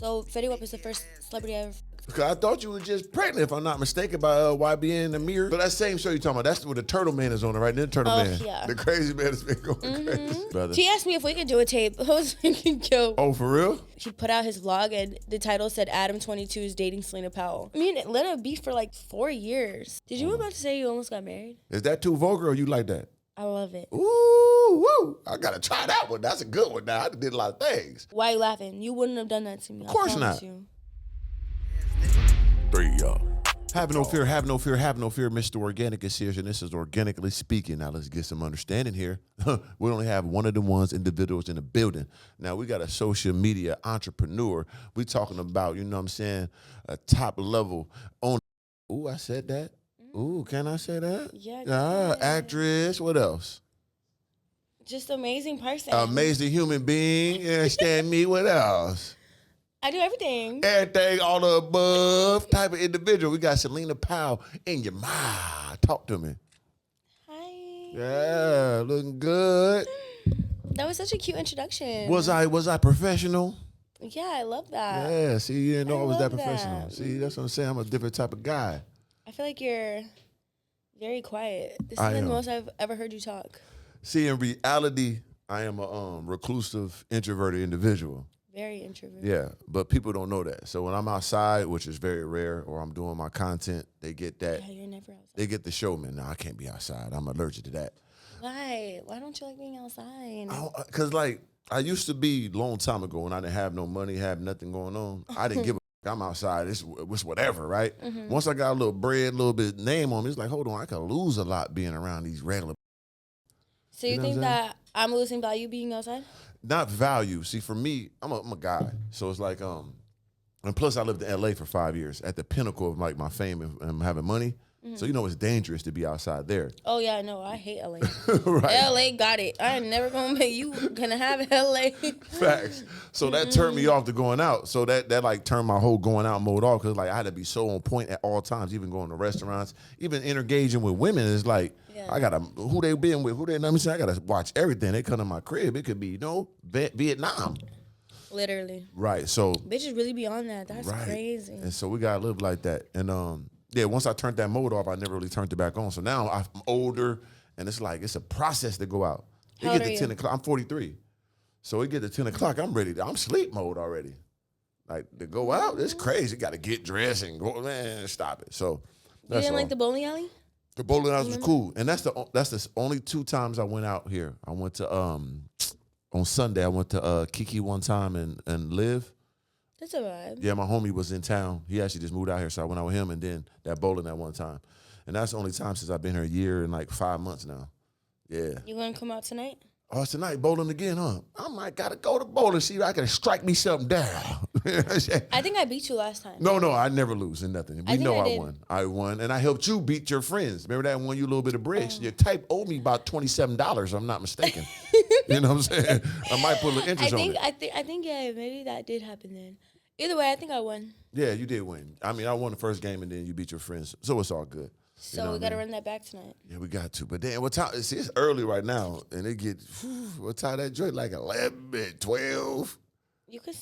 So Fetty Wap is the first celebrity I ever. Because I thought you were just pregnant, if I'm not mistaken, by YBN in the mirror. But that same show you talking about, that's where the Turtle Man is on it, right? The Turtle Man. Yeah. The crazy man has been going crazy. Brother. He asked me if we could do a tape. I was thinking, yo. Oh, for real? He put out his vlog and the title said Adam 22 is dating Selena Powell. I mean, let it be for like 4 years. Did you about to say you almost got married? Is that too vulgar or you like that? I love it. Ooh, woo. I got to try that one. That's a good one now. I did a lot of things. Why are you laughing? You wouldn't have done that to me. Of course not. You. 3, y'all. Have no fear, have no fear, have no fear. Mr. Organik is here, and this is Organically Speaking. Now, let's get some understanding here. We only have one of the ones individuals in the building. Now, we got a social media entrepreneur. We talking about, you know what I'm saying, a top level on. Ooh, I said that. Ooh, can I say that? Yeah. Actress. What else? Just amazing person. Amazing human being. You understand me? What else? I do everything. Everything, all the above type of individual. We got Selena Powell in your mind. Talk to me. Hi. Yeah, looking good. That was such a cute introduction. Was I professional? Yeah, I love that. Yeah, see, you didn't know I was that love professional. that. See, that's what I'm saying. I'm a different type of guy. I feel like you're very quiet. This I is the am. most I've ever heard you talk. See, in reality, I am a reclusive, introverted individual. Very introverted. Yeah, but people don't know that. So when I'm outside, which is very rare, or I'm doing my content, they get that. Yeah, you're never outside. They get the showman. No, I can't be outside. I'm allergic to that. Why? Why don't you like being outside? Because, like, I used to be a long time ago when I didn't have no money, have nothing going on. I didn't give a fuck. I'm outside. It's whatever, right? Once I got a little bread, a little bit name on me, it's like, hold on, I could lose a lot being around these regular. So you know think what I'm saying? that I'm losing value being outside? Not value. See, for me, I'm a guy. So it's like, and plus I lived in LA for 5 years at the pinnacle of like my fame and having money. So you know it's dangerous to be outside there. Oh yeah, I know. I hate LA. Right. LA got it. I ain't never gonna make you gonna have LA. Facts. So that turned me off to going out. So that like turned my whole going out mode off because like I had to be so on point at all times, even going to restaurants, even engaging with women. Is like I gotta who they been with, who they. Let me say I gotta watch everything. They come to my crib. It could be Vietnam. Literally. Right. So Bitches really be on that. That's crazy. And so we gotta live like that. And yeah, once I turned that mode off, I never really turned it back on. So now I'm older, and it's like it's a process to go out. How old are to you? 10 o'clock. I'm 43. So it get to 10 o'clock, I'm ready. I'm sleep mode already. Like to go out, it's crazy. Got to get dressed and go. Man, stop it. So You didn't like the bowling alley? The bowling alley was cool, and that's the only 2 times I went out here. I went to on Sunday. I went to Kiki one time and Live. That's a vibe. Yeah, my homie was in town. He actually just moved out here, so I went out with him, and then that bowling that one time. And that's the only time since I've been here a year and like 5 months now. Yeah. You gonna come out tonight? Oh, it's tonight, bowling again, huh? I might gotta go to bowling, see if I can strike me something down. I think I beat you last time. No, I never lose in nothing. We know I did. won. I won, and I helped you beat your friends. Remember that I won you a little bit of bricks? Your type owed me about $27, if I'm not mistaken. You know what I'm saying? I might put a little interest on it. I think yeah, maybe that did happen then. Either way, I think I won. Yeah, you did win. I mean, I won the first game, and then you beat your friends, so it's all good. So we got to run that back tonight. Yeah, we got to. But then what time? See, it's early right now, and it get what time that joint? Like 11, 12. You can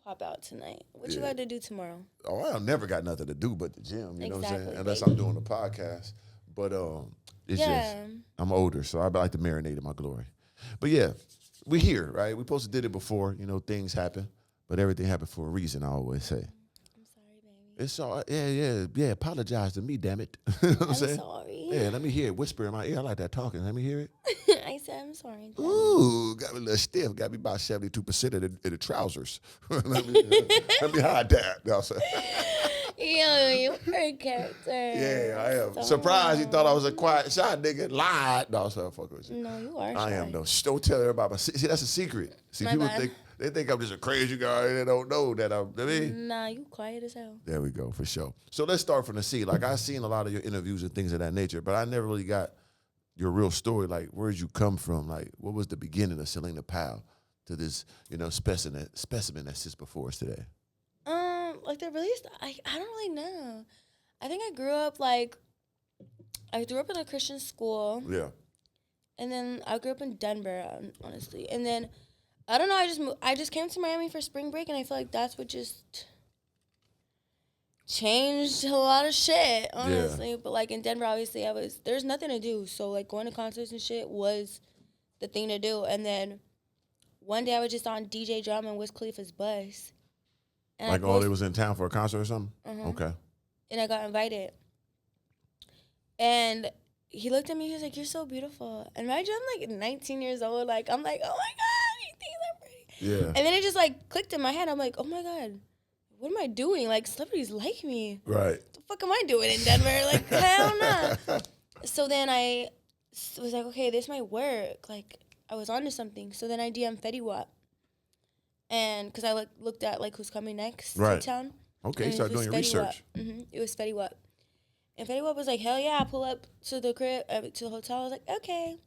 pop out tonight. What you got to do tomorrow? Oh, I never got nothing to do but the gym. You know what I'm saying? Unless baby. I'm doing the podcast. But it's just I'm older, so I like to marinate in my glory. But yeah, we here, right? We supposed to did it before. You know, things happen, but everything happened for a reason. I always say. I'm sorry, baby. It's all yeah. Apologize to me, damn it. You know what I'm saying? Sorry. Yeah, let me hear it. Whisper in my ear. I like that talking. Let me hear it. I said I'm sorry. Ooh, got me a little stiff. Got me about 72% of the trousers. let me hide that. No, Yo, you a character. Yeah, I am. Surprised he thought I was a quiet, shy nigga. Lied. No, so fuck with you. No, you are I shy. am though. Don't tell everybody. See, that's a secret. See, My people bad. think I'm just a crazy guy. They don't know that I'm. I mean, Nah, you quiet as hell. there we go for sure. So let's start from the C. Like I've seen a lot of your interviews and things of that nature, but I never really got your real story. Like where did you come from? Like what was the beginning of Selena Powell to this, specimen that sits before us today? Like the release, I don't really know. I think I grew up in a Christian school. Yeah. And then I grew up in Denver, honestly. And then I don't know. I just came to Miami for spring break, and I feel like that's what just changed a lot of shit, honestly. Yeah. But like in Denver, obviously, there's nothing to do. So like going to concerts and shit was the thing to do. And then one day I was just on DJ Drama and Wiz Khalifa's bus. And like, they was in town for a concert or something? Okay. And I got invited. And he looked at me, he was like, "You're so beautiful." And imagine I'm like 19 years old. Like, I'm like, oh my God, he thinks I'm pretty. Yeah. And then it just like clicked in my head. I'm like, oh my God, what am I doing? Like, celebrities like me. Right. What the fuck am I doing in Denver? Like, hell no. So then I was like, okay, this might work. Like, I was onto something. So then I DM'd Fetty Wap. And because I looked at like who's coming next to town. Okay, you started doing your research. It was Fetty Wap. And Fetty Wap was like, hell yeah, I pull up to the crib, to the hotel. I was like, okay.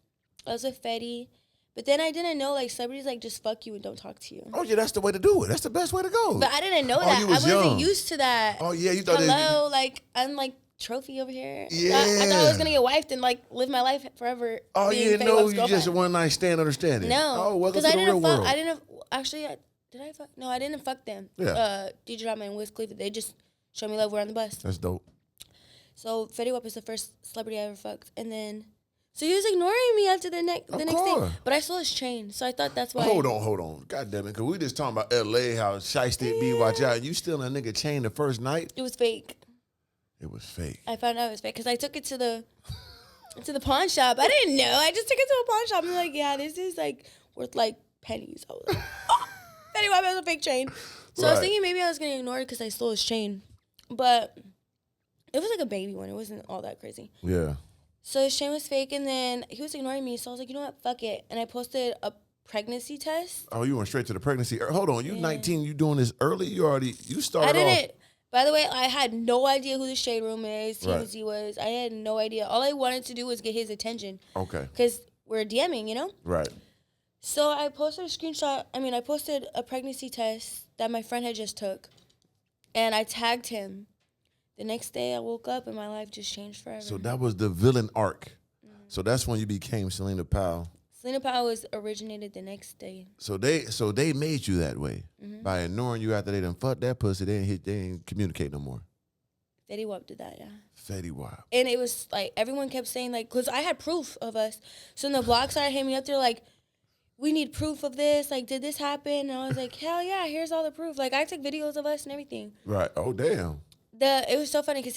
I was with Fetty. But then I didn't know, like, celebrities, like, just fuck you and don't talk to you. Oh, yeah, that's the way to do it. That's the best way to go. But I didn't know that. I wasn't used to that. Oh, yeah, you thought Hello, like, I'm, like, trophy over here. Yeah. I thought I was going to get wifed and, like, live my life forever. Oh, yeah, no, you just a one-night stand understanding. No. Oh, welcome to the real world. I didn't, actually, did I fuck? No, I didn't fuck them. Yeah. DJ Drama and Wiz Khalifa, they just showed me love. We're on the bus. That's dope. So Fetty Wap is the first celebrity I ever fucked. And then, so he was ignoring me after the next thing. But I saw his chain, so I thought that's why. Hold on. God damn it. Because we just talking about L.A., how shiesty it be, watch out. You still a nigga chain the first night? It was fake. It was fake. I found out it was fake because I took it to the pawn shop. I didn't know. I just took it to a pawn shop. I'm like, yeah, this is like worth like pennies. I was like, oh, Fetty Wap has a fake chain. So I was thinking maybe I was going to ignore it because I stole his chain. But it was like a baby one. It wasn't all that crazy. Yeah. So his chain was fake, and then he was ignoring me. So I was like, you know what? Fuck it. And I posted a pregnancy test. Oh, you went straight to the pregnancy. Hold on. You 19. You doing this early? You started I didn't. Off. By the way, I had no idea who the Shade Room is, TMZ was. I had no idea. All I wanted to do was get his attention. Okay. Because we're DMing, you know? Right. So I posted a screenshot. I posted a pregnancy test that my friend had just took, and I tagged him. The next day I woke up and my life just changed forever. So that was the villain arc. Mm-hmm. So that's when you became Celina Powell. Celina Powell was originated the next day. So they made you that way by ignoring you after they done fucked that pussy. They didn't communicate no more. Fetty Wap did that, yeah. Fetty Wap. And it was like everyone kept saying like, because I had proof of us. So when the blog started hitting me up, they're like, we need proof of this. Like, did this happen? And I was like, hell yeah, here's all the proof. Like, I took videos of us and everything. Right. Oh damn. It was so funny because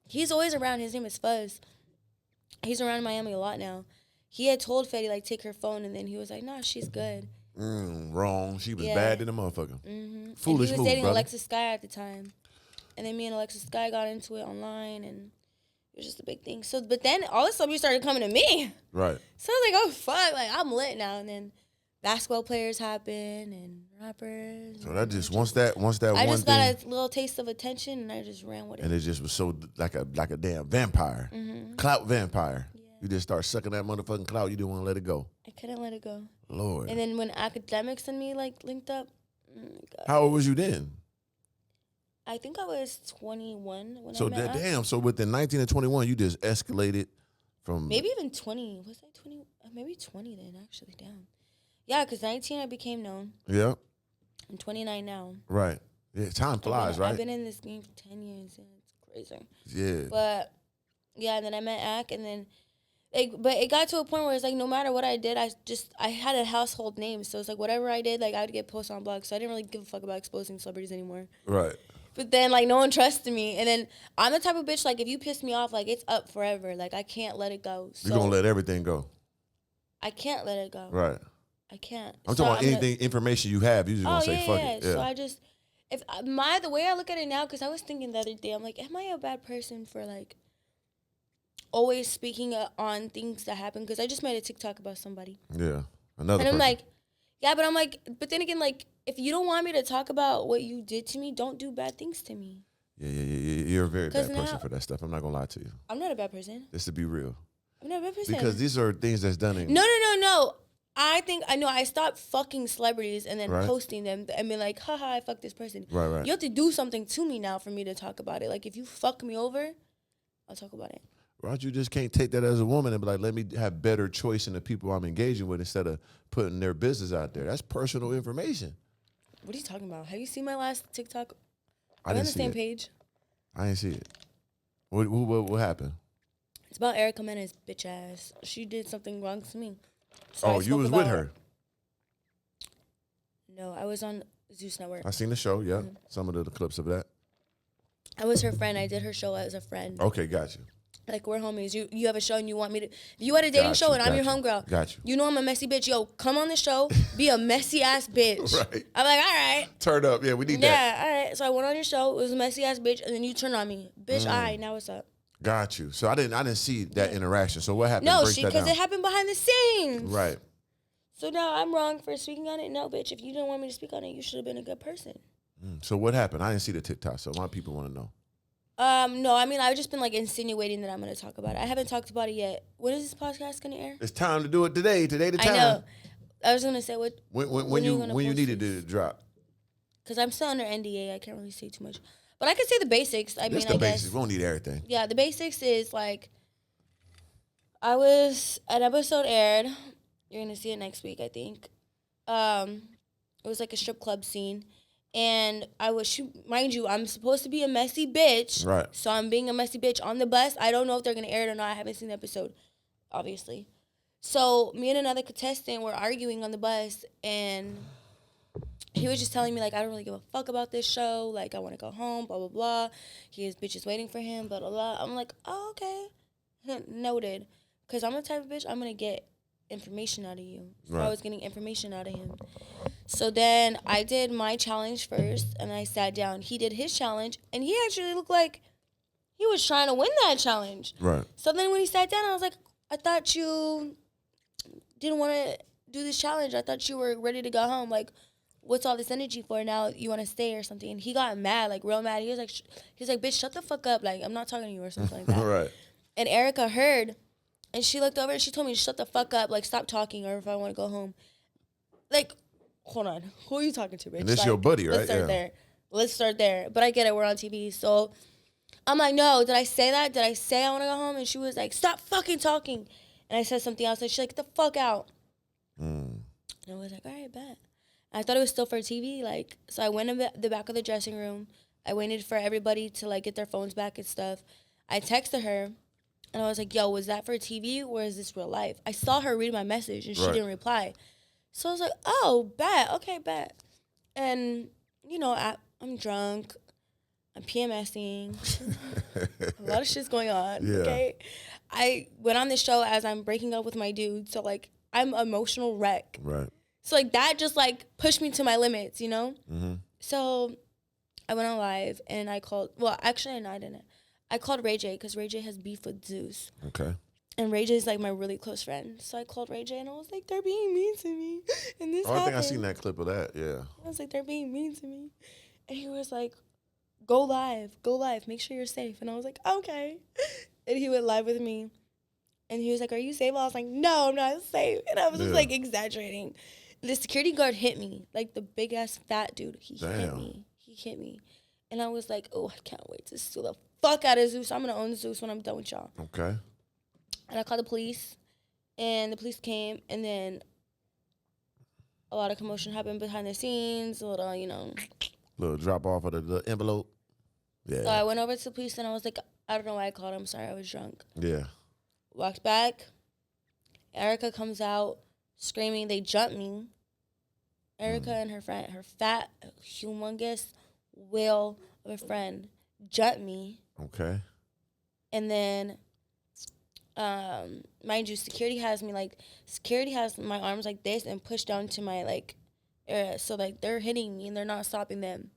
he's always around. His name is Fuzz. He's around Miami a lot now. He had told Fetty, like, take her phone, and then he was like, nah, she's good. Wrong. She was bad than a motherfucker. Mm-hmm. Foolish move, he was dating Alexis Sky at the time. And then me and Alexis Sky got into it online, and it was just a big thing. So, but then all the celebrities started coming to me. Right. So I was like, oh, fuck. Like, I'm lit now. And then basketball players happen and rappers. So that just once that I just got a little taste of attention and I just ran with it. And it just was so like a damn vampire. Mm-hmm. Clout Vampire. Yeah. You just start sucking that motherfucking clout. You didn't want to let it go. I couldn't let it go. Lord. And then when academics and me like linked up, oh my God. How old was you then? I think I was 21 when I met damn. So within 19 and 21, you just escalated from maybe even 20. Was I 20? Maybe 20 then actually. Damn. Yeah, because 19 I became known. Yeah. I'm 29 now. Right. Yeah, time flies, right? I've been in this game for 10 years. Yeah, it's crazy. Yeah. But, yeah, and then I met Ak, and then, but it got to a point where it's like no matter what I did, I had a household name. So it's like whatever I did, like I would get posted on blogs. So I didn't really give a fuck about exposing celebrities anymore. Right. But then, like, no one trusted me. And then I'm the type of bitch, like, if you piss me off, like, it's up forever. Like, I can't let it go. So you're going to let everything go. I can't let it go. Right. I can't. I'm talking about information you have. You just gonna say fuck it. Yeah. So I just, the way I look at it now, because I was thinking the other day, I'm like, am I a bad person for like always speaking on things that happen? Because I just made a TikTok about somebody. Yeah, another. And I'm like, yeah, but then again, like, if you don't want me to talk about what you did to me, don't do bad things to me. Yeah. You're a very bad person for that stuff. I'm not gonna lie to you. I'm not a bad person. Just to be real. I'm not a bad person. Because these are things that's done in. No. I stopped fucking celebrities and then posting them and be like, haha, I fucked this person. Right. You have to do something to me now for me to talk about it. Like, if you fuck me over, I'll talk about it. Why you just can't take that as a woman and be like, let me have better choice in the people I'm engaging with instead of putting their business out there? That's personal information. What are you talking about? Have you seen my last TikTok? I We're didn't on the see same it. page. I didn't see it. What happened? It's about Erica Mena's bitch ass. She did something wrong to me. So Oh, you was with her? No, I was on Zeus Network. I seen the show, yeah. Mm-hmm. Some of the clips of that. I was her friend. I did her show as a friend. Okay, gotcha. Like, we're homies. You have a show and you want me to... If you had a dating show and I'm your homegirl, got you know I'm a messy bitch. Yo, come on the show, be a messy-ass bitch. Right. I'm like, all right. Turn up. Yeah, we need that. Yeah, all right. So I went on your show. It was a messy-ass bitch, and then you turned on me. Bitch, all right, now what's up? Got you. So I didn't see that interaction. So what happened? No, because it happened behind the scenes. Right. So now I'm wrong for speaking on it? No, bitch. If you didn't want me to speak on it, you should have been a good person. So what happened? I didn't see the TikTok, so my people want to know. No, I mean, I've just been, like, insinuating that I'm going to talk about it. I haven't talked about it yet. When is this podcast going to air? It's time to do it today. Today the time. I know. I was going to say, when you needed to drop? Because I'm still under NDA. I can't really say too much. But I can say the basics. I guess. Basics. We don't need everything. Yeah, the basics is, like, an episode aired. You're going to see it next week, I think. It was, like, a strip club scene. And mind you, I'm supposed to be a messy bitch. Right. So I'm being a messy bitch on the bus. I don't know if they're going to air it or not. I haven't seen the episode, obviously. So me and another contestant were arguing on the bus, and he was just telling me, like, I don't really give a fuck about this show. Like, I want to go home, blah, blah, blah. He has bitches waiting for him, blah, blah, blah. I'm like, oh, okay. Noted. Because I'm the type of bitch, I'm going to get information out of you. So I was getting information out of him. So then I did my challenge first, and I sat down. He did his challenge, and he actually looked like he was trying to win that challenge. Right. So then when he sat down, I was like, I thought you didn't want to do this challenge. I thought you were ready to go home. Like, what's all this energy for? Now you want to stay or something? And he got mad, like, real mad. He was like, bitch, shut the fuck up. Like, I'm not talking to you or something like that. Right. And Erica heard, and she looked over and she told me, shut the fuck up. Like, stop talking, or if I want to go home. Like, hold on. Who are you talking to, bitch? And this like, your buddy, right? Let's start there. But I get it. We're on TV. So I'm like, no, did I say that? Did I say I want to go home? And she was like, stop fucking talking. And I said something else. And she's like, get the fuck out. And I was like, all right, bet. And I thought it was still for TV. Like, so I went in the back of the dressing room. I waited for everybody to, like, get their phones back and stuff. I texted her. And I was like, yo, was that for TV or is this real life? I saw her read my message and she didn't reply. So I was like, oh, bet. Okay, bet. And, you know, I'm drunk. I'm PMSing. A lot of shit's going on, okay? I went on this show as I'm breaking up with my dude. So, like, I'm an emotional wreck. Right. So, like, that just, like, pushed me to my limits, you know? Mm-hmm. So I went on live and I called, well, actually, no, I didn't. I called Ray J because Ray J has beef with Zeus. Okay. And Ray J is, like, my really close friend. So I called Ray J and I was like, they're being mean to me. And this happened. I think I seen that clip of that, yeah. I was like, they're being mean to me. And he was like, go live, make sure you're safe. And I was like, okay. And he went live with me. And he was like, are you safe? I was like, no, I'm not safe. And I was just, like, exaggerating. The security guard hit me. Like, the big-ass fat dude. He hit me. And I was like, oh, I can't wait to sue the fuck out of Zeus. I'm going to own Zeus when I'm done with y'all. Okay. And I called the police. And the police came. And then a lot of commotion happened behind the scenes. A little, you know. Little drop off of the envelope. Yeah. So I went over to the police and I was like, I don't know why I called. I'm sorry, I was drunk. Yeah. Walked back. Erica comes out screaming. They jumped me. Erica and her friend, her fat, humongous whale of a friend, jumped me. Okay. And then, mind you, security has my arms like this and pushed down to my, like, area. So, like, they're hitting me and they're not stopping them.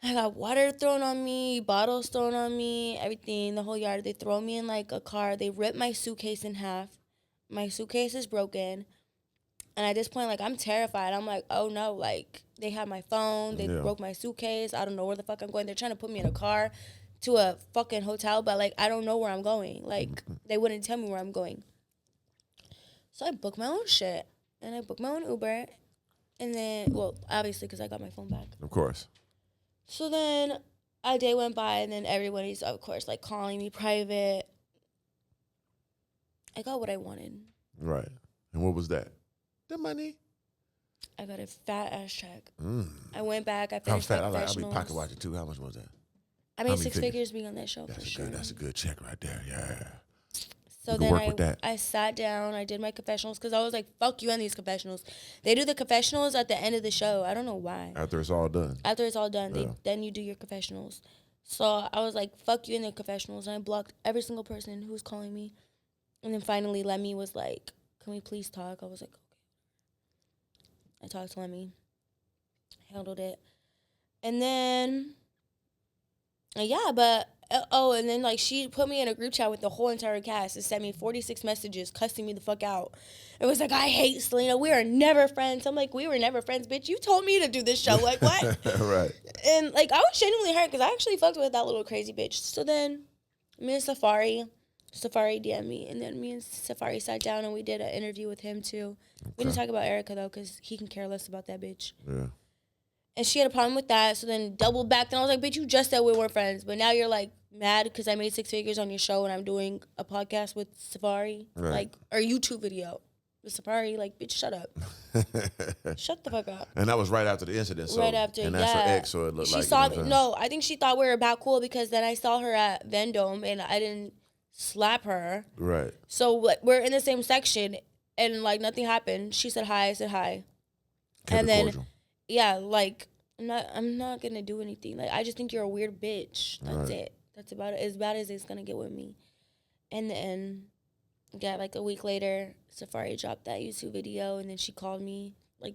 I got water thrown on me, bottles thrown on me, everything, the whole yard. They throw me in, like, a car. They ripped my suitcase in half. My suitcase is broken. And at this point, like, I'm terrified. I'm like, oh, no, like, they have my phone. They broke my suitcase. I don't know where the fuck I'm going. They're trying to put me in a car to a fucking hotel, but, like, I don't know where I'm going. Like, they wouldn't tell me where I'm going. So I booked my own shit. And I booked my own Uber. And then, well, obviously, because I got my phone back. Of course. So then a day went by, and then everybody's, of course, like, calling me private. I got what I wanted. Right. And what was that? The money. I got a fat-ass check. I went back. I How finished my fat? I'll be professionals. pocket watching, too. How much was that? I made 6 figures being on that show, for sure. That's a good check right there, yeah. So then I sat down, I did my confessionals, because I was like, fuck you and these confessionals. They do the confessionals at the end of the show. I don't know why. After it's all done. After it's all done, then you do your confessionals. So I was like, fuck you in the confessionals, and I blocked every single person who was calling me. And then finally, Lemmy was like, can we please talk? I was like, okay. I talked to Lemmy. Handled it. And then, and then, like, she put me in a group chat with the whole entire cast and sent me 46 messages cussing me the fuck out. It was like, I hate Celina. We are never friends. I'm like, we were never friends, bitch. You told me to do this show. Like, what? Right. And, like, I was genuinely hurt because I actually fucked with that little crazy bitch. So then, me and Safari DM'd me. And then me and Safari sat down and we did an interview with him, too. Okay. We didn't talk about Erica, though, because he can care less about that bitch. Yeah. And she had a problem with that, so then doubled back. And I was like, bitch, you just said we weren't friends. But now you're, like, mad because I made 6 figures on your show and I'm doing a podcast with Safari. Right. Like, or a YouTube video with Safari. Like, bitch, shut up. Shut the fuck up. And that was right after the incident. So, right after, and that's her ex, so it looked she like... She saw me. No, I think she thought we were about cool because then I saw her at Vendome and I didn't slap her. Right. So we're in the same section and, like, nothing happened. She said hi, I said hi. Kept and it then, cordial. Yeah, like... I'm not gonna do anything. Like, I just think you're a weird bitch. That's it. That's about it. As bad as it's gonna get with me. And then, like a week later, Safari dropped that YouTube video, and then she called me. Like,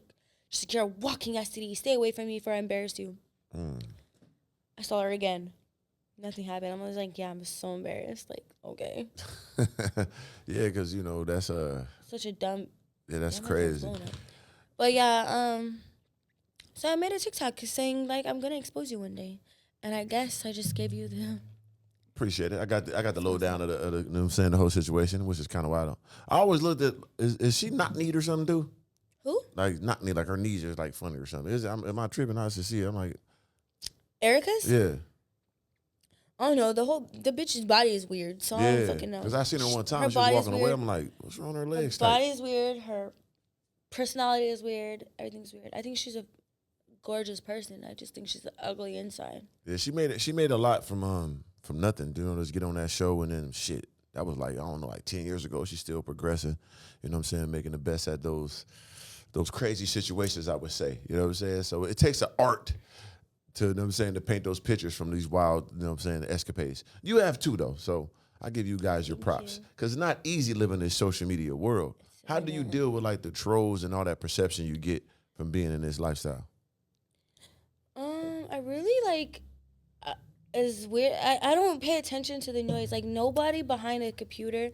she's like, "You're a walking STD. Stay away from me, before I embarrass you." I saw her again. Nothing happened. I was like, "Yeah, I'm so embarrassed." Like, okay. Yeah, because that's such a dumb. Yeah, that's crazy. But yeah, so I made a TikTok saying, like, I'm going to expose you one day. And I guess I just gave you the... Appreciate it. I got the lowdown of the you know what I'm saying, the whole situation, which is kind of wild. I always looked at, is she not neat or something, dude? Who? Like, not neat, like her knees are, like, funny or something. Am I tripping? I should see it. I'm like... Erica's? Yeah. I don't know. The bitch's body is weird, so I don't fucking know. Because I seen her one time, she was walking away. I'm like, what's wrong with her legs? Her body is weird. Her personality is weird. Everything's weird. I think she's a gorgeous person. I just think she's ugly inside. Yeah, she made a lot from nothing. Just get on that show and then shit. That was like, I don't know, like 10 years ago. She's still progressing. You know what I'm saying? Making the best at those crazy situations, I would say. You know what I'm saying? So it takes an art to, you know what I'm saying, to paint those pictures from these wild, you know what I'm saying, escapades. You have too, though. So I give you guys your props. Because it's not easy living in this social media world. How do you deal with, like, the trolls and all that perception you get from being in this lifestyle? I really, like, it's weird. I don't pay attention to the noise. Like, nobody behind a computer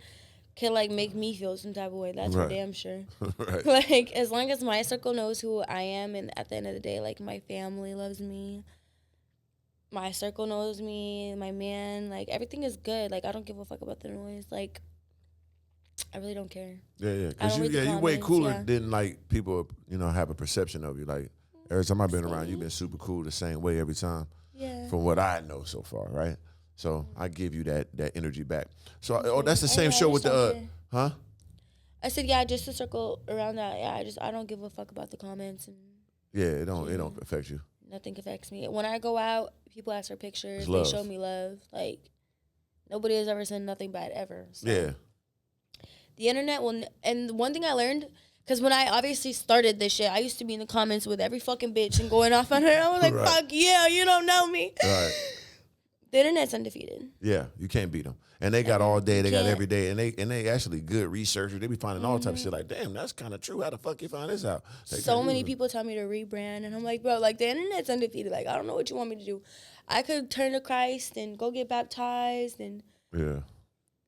can, like, make me feel some type of way. That's for damn sure. Right. Like, as long as my circle knows who I am, and at the end of the day, like, my family loves me, my circle knows me, my man, like, everything is good. Like, I don't give a fuck about the noise. Like, I really don't care. Yeah. Because you way cooler than, like, people, have a perception of you. Like, every time I've been around, you've been super cool the same way every time. Yeah. From what I know so far, right? So I give you that energy back. So that's the same show with the huh? I said, yeah, just to circle around that. Yeah, I don't give a fuck about the comments and it don't affect you. Nothing affects me. When I go out, people ask for pictures. They show me love. Like, nobody has ever said nothing bad ever. So. Yeah. The internet will, and one thing I learned, because when I obviously started this shit, I used to be in the comments with every fucking bitch and going off on her. I was like, right. Fuck yeah, you don't know me. Right. The internet's undefeated. Yeah, you can't beat them. And they got all day, they got every day, and they actually good researchers. They be finding all type of shit like, damn, that's kind of true. How the fuck you find this out? So many people tell me to rebrand, and I'm like, bro, like, the internet's undefeated. Like, I don't know what you want me to do. I could turn to Christ and go get baptized, and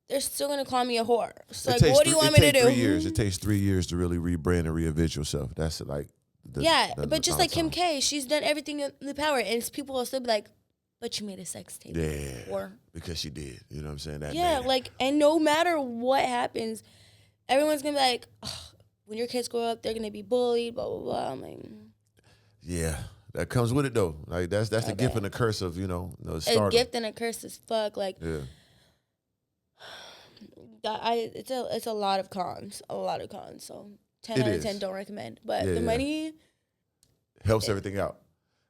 they're still going to call me a whore. So, like, what do you want me to do? It takes 3 years to really rebrand and reinvent yourself. That's like... but just like Kim K, she's done everything in the power, and people will still be like, but you made a sex tape. Yeah, because she did. You know what I'm saying? Like, and no matter what happens, everyone's going to be like, oh, when your kids grow up, they're going to be bullied, blah, blah, blah. I'm like... Yeah, That comes with it though. Like that's the gift and the curse of stardom. A gift and a curse as fuck. Like, yeah. It's a lot of cons. A lot of cons. So 10 out of 10 don't recommend. But the money helps everything out.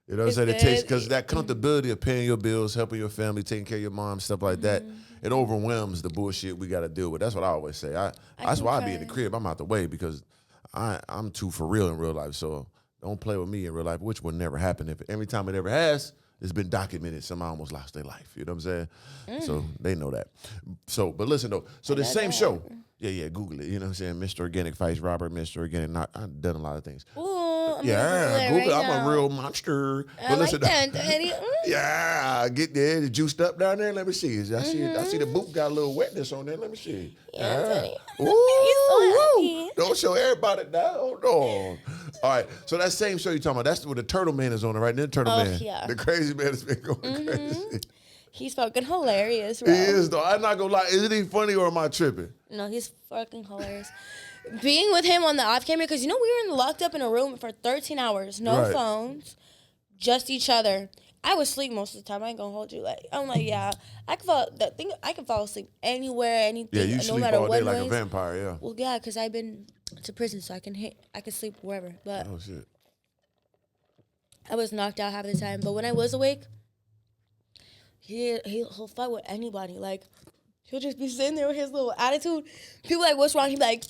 You know what I'm saying? It takes, because that comfortability of paying your bills, helping your family, taking care of your mom, stuff like that, it overwhelms the bullshit we got to deal with. That's what I always say. That's why I be in the crib. I'm out the way because I'm too for real in real life. So don't play with me in real life, which will never happen. If every time it ever has, it's been documented. Somebody almost lost their life. You know what I'm saying? So they know that. So, but listen though. So the same show. Yeah, Google it. You know what I'm saying? Mr. Organik fights Robert. Mr. Organik. I've done a lot of things. Ooh, I'm Google. right I'm now. a real monster. I like that, Daddy. Yeah, get there. The juiced up down there. Let me see. I see the boot got a little wetness on there. Let me see. Yeah. Ooh, don't show everybody now. Hold on. All right. So that same show you talking about, that's where the Turtle Man is on it, right? Then Turtle Man. Yeah. The crazy man has been going crazy. He's fucking hilarious, bro. He is though. I'm not gonna lie. Isn't he funny or am I tripping? No, he's fucking hilarious. Being with him on the off camera, because we were locked up in a room for 13 hours, no phones, just each other. I was asleep most of the time. I ain't gonna hold you. Like, I'm like, yeah, I can fall asleep anywhere, anything. Yeah, you no sleep matter all what day like noise. a vampire. Yeah. Well, yeah, because I've been to prison, so I can sleep wherever. But Oh shit. I was knocked out half the time. But when I was awake, he'll fight with anybody. Like, he'll just be sitting there with his little attitude. People like, what's wrong? He'll be like,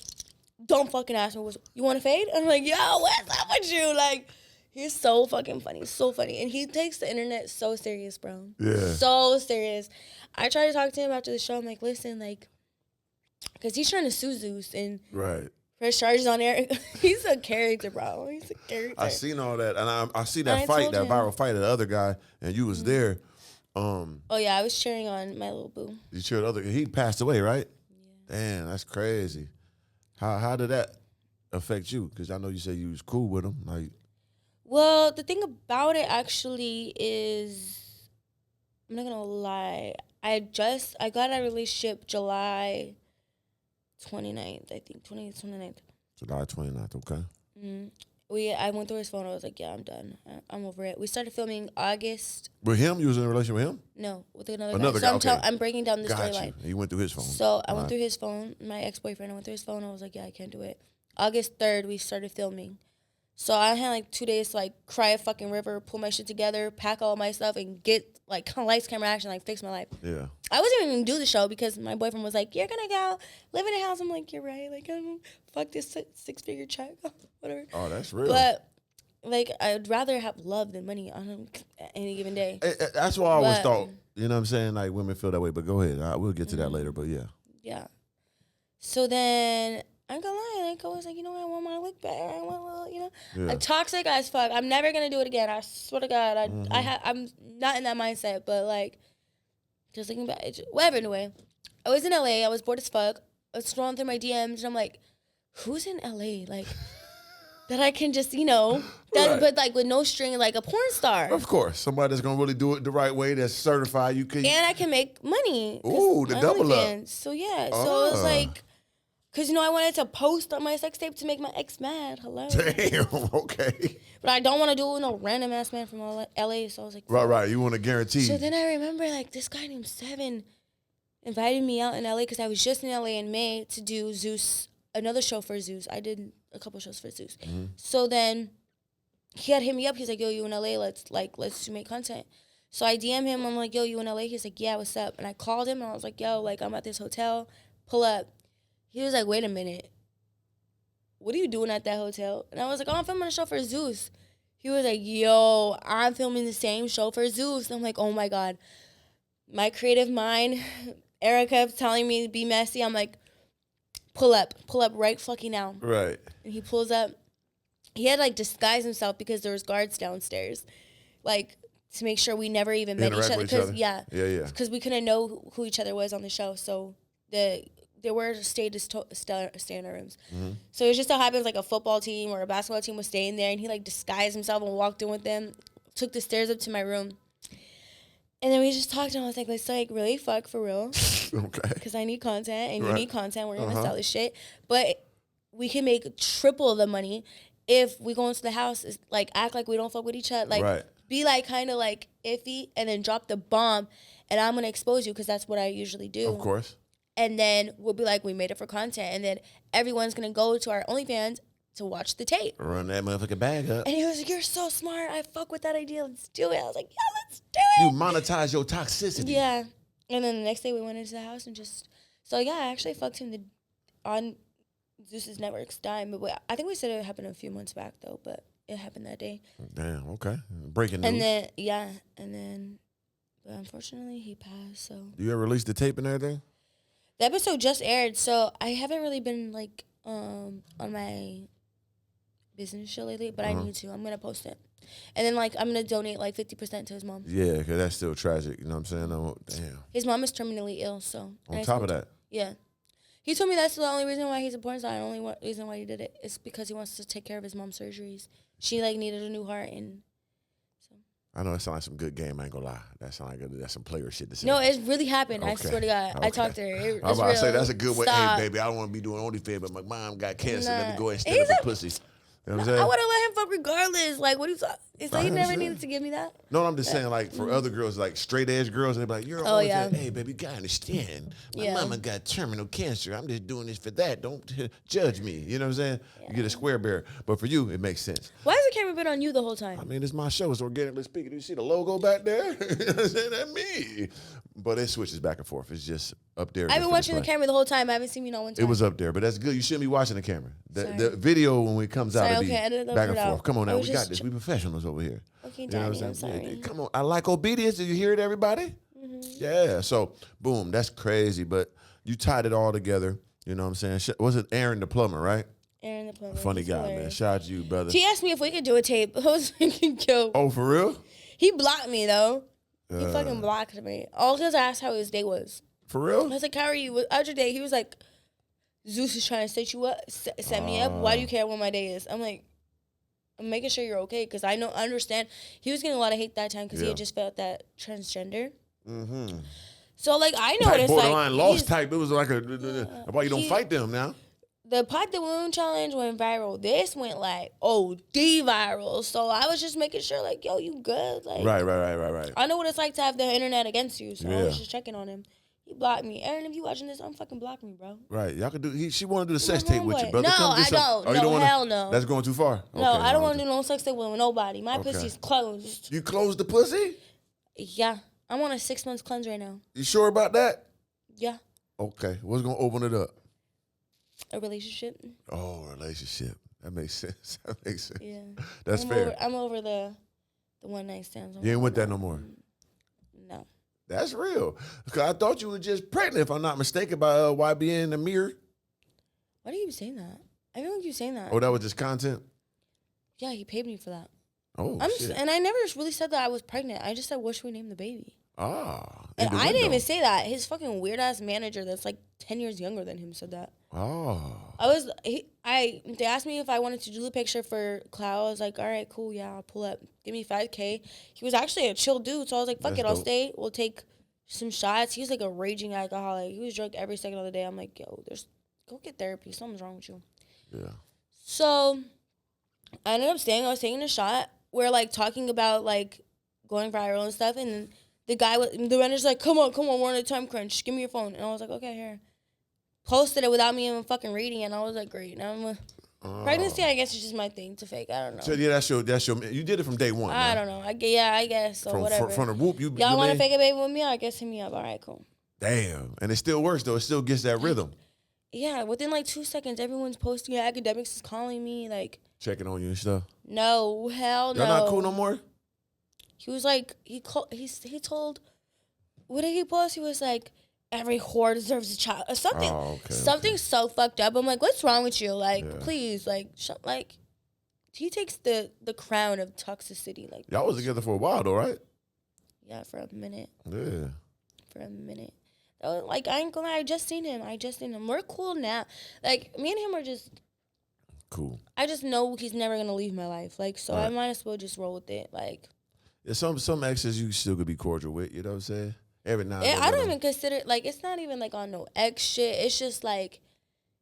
don't fucking ask me. You want to fade? I'm like, yo, what's up with you? Like, he's so fucking funny. So funny. And he takes the internet so serious, bro. Yeah. So serious. I tried to talk to him after the show. I'm like, listen, like, because he's trying to sue Zeus and press charges on there. He's a character, bro. He's a character. I seen all that. And I see that fight, that viral fight of the other guy, and you was there. Oh, yeah, I was cheering on my little boo. You cheered the other guy. He passed away, right? Yeah. Damn, that's crazy. How did that affect you? Because I know you said you was cool with him. Like, well, the thing about it actually is, I'm not gonna lie. I got out of a relationship July 29th, I think. 29th. July 29th, okay. I went through his phone. I was like, yeah, I'm done. I'm over it. We started filming August. With him? You was in a relationship with him? No, with another guy. So I'm breaking down the storyline. You went through his phone. So I went through his phone. My ex-boyfriend, I went through his phone. I was like, yeah, I can't do it. August 3rd, we started filming. So I had like 2 days to like cry a fucking river, pull my shit together, pack all my stuff, and get like lights, camera, action, like fix my life. Yeah. I wasn't even gonna do the show because my boyfriend was like, you're gonna go live in a house. I'm like, you're right. Like, I don't fuck this six-figure check, whatever. Oh, that's real. But like, I'd rather have love than money on him any given day. That's what I always thought. You know what I'm saying? Like, women feel that way. But go ahead. We'll get to that later. But yeah. Yeah. So then, I ain't gonna lie. Like, I was like, you know what? I want my look better. I want, I'm toxic as fuck. I'm never gonna do it again. I swear to God. I'm not in that mindset. But like, just thinking about it. Whatever. Anyway, I was in LA. I was bored as fuck. I was scrolling through my DMs, and I'm like, who's in LA? Like, that I can just, but like with no string, like a porn star. Of course, somebody that's gonna really do it the right way, that's certified. And I can make money. Ooh, the double up. So yeah, so it was like, cause I wanted to post on my sex tape to make my ex mad. Hello. Damn. Okay. But I don't want to do it with no random ass man from LA. So I was like, right. You want to guarantee. So then I remember like this guy named Seven invited me out in LA because I was just in LA in May to do Zeus, another show for Zeus. I did a couple shows for Zeus. So then he had hit me up. He's like, yo, you in LA? Let's make content. So I DM him. I'm like, yo, you in LA? He's like, yeah, what's up? And I called him and I was like, yo, like I'm at this hotel. Pull up. He was like, wait a minute. What are you doing at that hotel? And I was like, oh, I'm filming a show for Zeus. He was like, yo, I'm filming the same show for Zeus. And I'm like, oh my God. My creative mind, Erica telling me to be messy. I'm like, pull up right fucking now. Right. And he pulls up. He had like disguised himself because there was guards downstairs, like to make sure we never even met each other. Because we couldn't know who each other was on the show. So there were stay in our rooms. So it just so happens like a football team or a basketball team was staying there, and he like disguised himself and walked in with them, took the stairs up to my room. And then we just talked, and I was like, let's like really fuck for real. Okay. Because I need content, and you need content. We're going to sell this shit. But we can make triple the money. if we go into the house, it's like act like we don't fuck with each other, like be like kind of like iffy, and then drop the bomb, and I'm gonna expose you because that's what I usually do. Of course. And then we'll be like, we made it for content, and then everyone's gonna go to our OnlyFans to watch the tape. Run that motherfucking bag up. And he was like, "You're so smart. I fuck with that idea. Let's do it." I was like, "Yeah, let's do it." You monetize your toxicity. Yeah. And then the next day we went into the house and just so yeah, I actually fucked him on Zeus's Network's dime. But I think we said it happened a few months back though, but it happened that day. Damn, okay. Breaking news. And then but unfortunately he passed, so. You ever released the tape and everything? The episode just aired, so I haven't really been like on my business show lately, but I need to. I'm gonna post it. And then like I'm gonna donate like 50% to his mom. Yeah, because that's still tragic, you know what I'm saying? Damn. His mom is terminally ill, so. On top of that. Yeah. He told me that's the only reason why he's a porn star. The only reason why he did it is because he wants to take care of his mom's surgeries. She like needed a new heart, and so. I know it sounds like some good game. I ain't gonna lie. That sounds like that's some player shit to say. No, it really happened. Okay. I swear to God, I talked to her. I was about to say that's a good way. Stop. Hey, baby, I don't want to be doing OnlyFans, but my mom got cancer. Let me go ahead and He's step up the pussy. You know what I'm saying? I would have let him fuck regardless. Like, what are you talking? It's like he never needed to give me that. No, I'm just saying, like, for other girls, like straight edge girls, and they be like, you're always like, hey, baby, you gotta understand. My mama got terminal cancer. I'm just doing this for that. Don't judge me. You know what I'm saying? You get a square bear. But for you, it makes sense. Why has the camera been on you the whole time? I mean, it's my show. It's Organically Speaking. Do you see the logo back there? You know what I'm saying? That's me. But it switches back and forth. It's just up there. I've been watching the camera the whole time. I haven't seen me not one time. It was up there, but that's good. You shouldn't be watching the camera. The video, when it comes out, it'll be back and forth. Come on now. We got this. We professionals over here. Okay, you know Daddy, I'm sorry. Yeah, come on. I like obedience. Do you hear it, everybody? Mm-hmm. Yeah. So, boom. That's crazy. But you tied it all together. You know what I'm saying? Was it Aaron the plumber, right? Aaron the plumber. Funny guy, man. Shout out to you, brother. He asked me if we could do a tape. I was thinking, yo. Oh, for real? He blocked me, though. He fucking blocked me. All because I asked how his day was. For real? I was like, how are you? How's your day? He was like, Zeus is trying to set you up, set me up. Why do you care what my day is? I'm like, I'm making sure you're okay because I understand. He was getting a lot of hate that time because he had just felt that transgender. Mm-hmm. So, like, I noticed, borderline lost type. It was like why you don't fight them now? The Pot the Wound challenge went viral. This went like OD viral. So I was just making sure, like, yo, you good? Like, right. I know what it's like to have the internet against you. So I was just checking on him. He blocked me. Aaron, if you watching this, I'm fucking blocking me, bro. Right. Y'all could do. She want to do the sex tape with you, brother. No, I don't. No, hell no. That's going too far. No, I don't want to do no sex tape with nobody. My pussy's closed. You closed the pussy? Yeah. I'm on a 6 months cleanse right now. You sure about that? Yeah. Okay. What's going to open it up? A relationship. Oh, relationship. That makes sense. That makes sense. Yeah. That's fair. I'm over the one night stands. You ain't with that no more? No. That's real. Because I thought you were just pregnant, if I'm not mistaken, by YB in the mirror. Why do you keep saying that? I don't keep saying that. Oh, that was just content? Yeah, he paid me for that. Oh, shit. And I never really said that I was pregnant. I just said, what should we name the baby? Ah. And I didn't even say that. His fucking weird-ass manager that's like 10 years younger than him said that. Oh. They asked me if I wanted to do the picture for Clout. I was like, all right, cool, yeah, I'll pull up. Give me $5K. He was actually a chill dude, so I was like, fuck it, I'll stay. We'll take some shots. He was like a raging alcoholic. He was drunk every second of the day. I'm like, yo, go get therapy. Something's wrong with you. Yeah. So I ended up staying. I was taking a shot. We're like talking about like going viral and stuff, and the manager's like, come on, we're on a time crunch. Give me your phone. And I was like, okay, here. Posted it without me even fucking reading it, and I was like, great. Now pregnancy, I guess, is just my thing to fake. I don't know. So yeah, that's your. You did it from day one. I don't know. I guess. So whatever. From the whoop, y'all want to fake a baby with me? I guess hit me up. All right, cool. Damn, and it still works though. It still gets that rhythm. Yeah, within like 2 seconds, everyone's posting it. Academics is calling me, like checking on you and stuff. No, hell no. Y'all not cool no more? He was like, he told, what did he post? He was like, every whore deserves a child. Something so fucked up. I'm like, what's wrong with you? Like, please, like, he takes the crown of toxicity. Like, y'all was together for a while though, right? Yeah, for a minute. Yeah. For a minute. Like, I ain't gonna lie, I just seen him. We're cool now. Like, me and him are just cool. I just know he's never gonna leave my life. Like, so I might as well just roll with it. Like, yeah, some exes you still could be cordial with. You know what I'm saying? Every now and then. I don't even consider, like, it's not even like on no ex shit. It's just like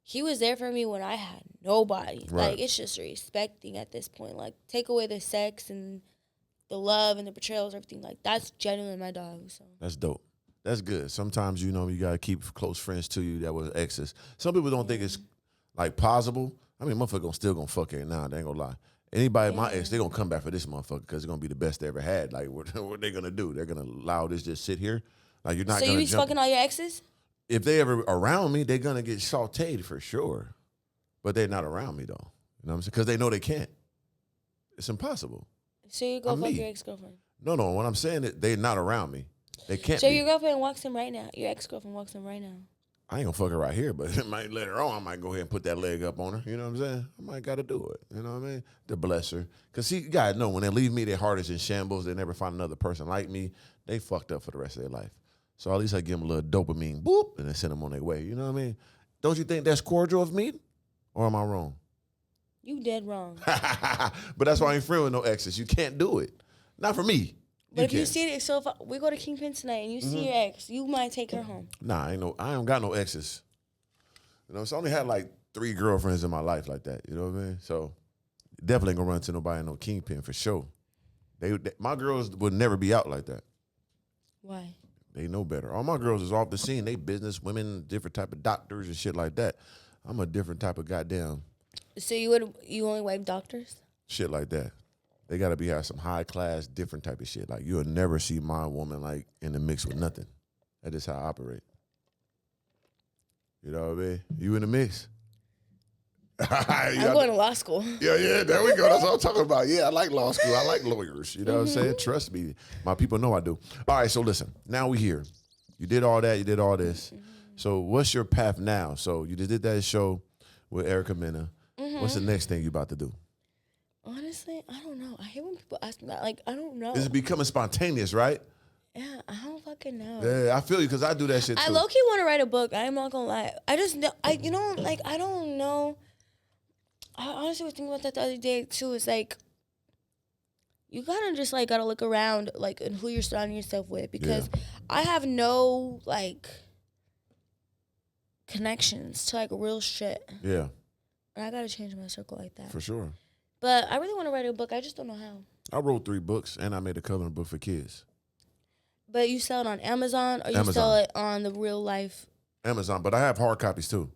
he was there for me when I had nobody. Right. Like, it's just a respect thing at this point. Like, take away the sex and the love and the betrayals, everything. Like, that's genuinely my dog. So That's dope. That's good. Sometimes, you know, you got to keep close friends to you that was exes. Some people don't think it's, like, possible. I mean, motherfucker still gonna fuck it now. They ain't gonna lie. Anybody, my ex, they gonna come back for this motherfucker because it's gonna be the best they ever had. Like, what they gonna do? They're gonna allow this just sit here? Like, you're not so gonna you be fucking all your exes? If they ever around me, they're gonna get sauteed for sure. But they're not around me, though. You know what I'm saying? Because they know they can't. It's impossible. So you go fuck your ex-girlfriend? No, what I'm saying is they're not around me. They can't So be. your girlfriend walks in right now. Your ex-girlfriend walks in right now. I ain't gonna fuck her right here, but it might later on, I might go ahead and put that leg up on her. You know what I'm saying? I might gotta do it. You know what I mean? To bless her. Because see, you gotta know, when they leave me, their heart is in shambles. They never find another person like me. They fucked up for the rest of their life. So at least I give them a little dopamine, boop, and then send them on their way. You know what I mean? Don't you think that's cordial of me? Or am I wrong? You dead wrong. But that's why I ain't friend with no exes. You can't do it. Not for me. But if you see it, so if we go to Kingpin tonight and you see your ex, you might take her home. Nah, I ain't got no exes. You know, so I only had like 3 girlfriends in my life like that. You know what I mean? So definitely ain't gonna run into nobody in no Kingpin for sure. My girls would never be out like that. Why? They know better. All my girls is off the scene. They business women, different type of doctors and shit like that. I'm a different type of goddamn. So you only wipe doctors? Shit like that. They gotta have some high class, different type of shit. Like, you'll never see my woman like in the mix with nothing. That is how I operate. You know what I mean? You in the mix? I'm going to law school. Yeah, there we go. That's what I'm talking about. Yeah, I like law school. I like lawyers. You know what I'm saying? Trust me. My people know I do. All right, so listen. Now we here. You did all that. You did all this. So what's your path now? So you just did that show with Erica Mena. What's the next thing you about to do? Honestly, I don't know. I hate when people ask me that. Like, I don't know. It's becoming spontaneous, right? Yeah, I don't fucking know. Yeah, I feel you because I do that shit too. I low-key want to write a book. I'm not going to lie. I just know. I don't know. I honestly was thinking about that the other day, too. It's like, you gotta look around, like, and who you're surrounding yourself with. Because I have no, like, connections to, like, real shit. Yeah. And I gotta change my circle like that. For sure. But I really want to write a book. I just don't know how. I wrote 3 books, and I made a coloring book for kids. But you sell it on Amazon, or you sell it on the real life? Amazon, but I have hard copies, too.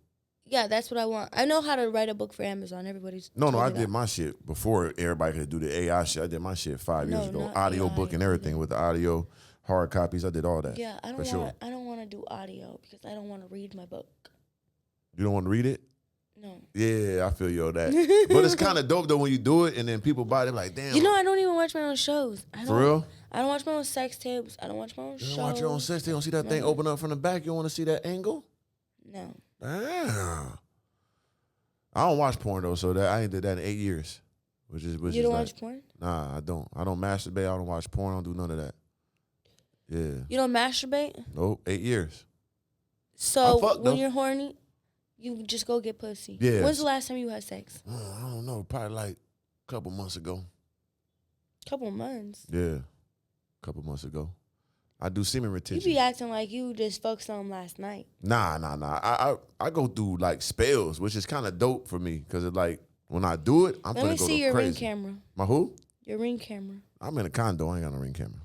Yeah, that's what I want. I know how to write a book for Amazon. Everybody's No, I did my shit before everybody could do the AI shit. I did my shit 5 years ago. Audio AI, book and everything with the audio, hard copies. I did all that. Yeah, I don't want to do audio because I don't want to read my book. You don't want to read it? No. Yeah, I feel you on that. But it's kind of dope though when you do it and then people buy it. They're like, damn. You know, I don't even watch my own shows. For real? I don't watch my own sex tapes. I don't watch my own shows. You don't watch your own sex tape? You don't see that thing open up from the back? You don't want to see that angle? No. Damn. I don't watch porn though, so that I ain't did that in 8 years. You don't watch porn? Nah, I don't. I don't masturbate. I don't watch porn. I don't do none of that. Yeah. You don't masturbate? Nope. 8 years. So when you're horny, you just go get pussy. Yeah. When's the last time you had sex? I don't know. Probably like a couple months ago. Couple months? Yeah. A couple months ago. I do semen retention. You be acting like you just fucked something last night. Nah. I go through like spells, which is kind of dope for me because it like when I do it, I'm gonna go crazy. Let me see your ring camera. My who? Your ring camera. I'm in a condo. I ain't got no ring camera.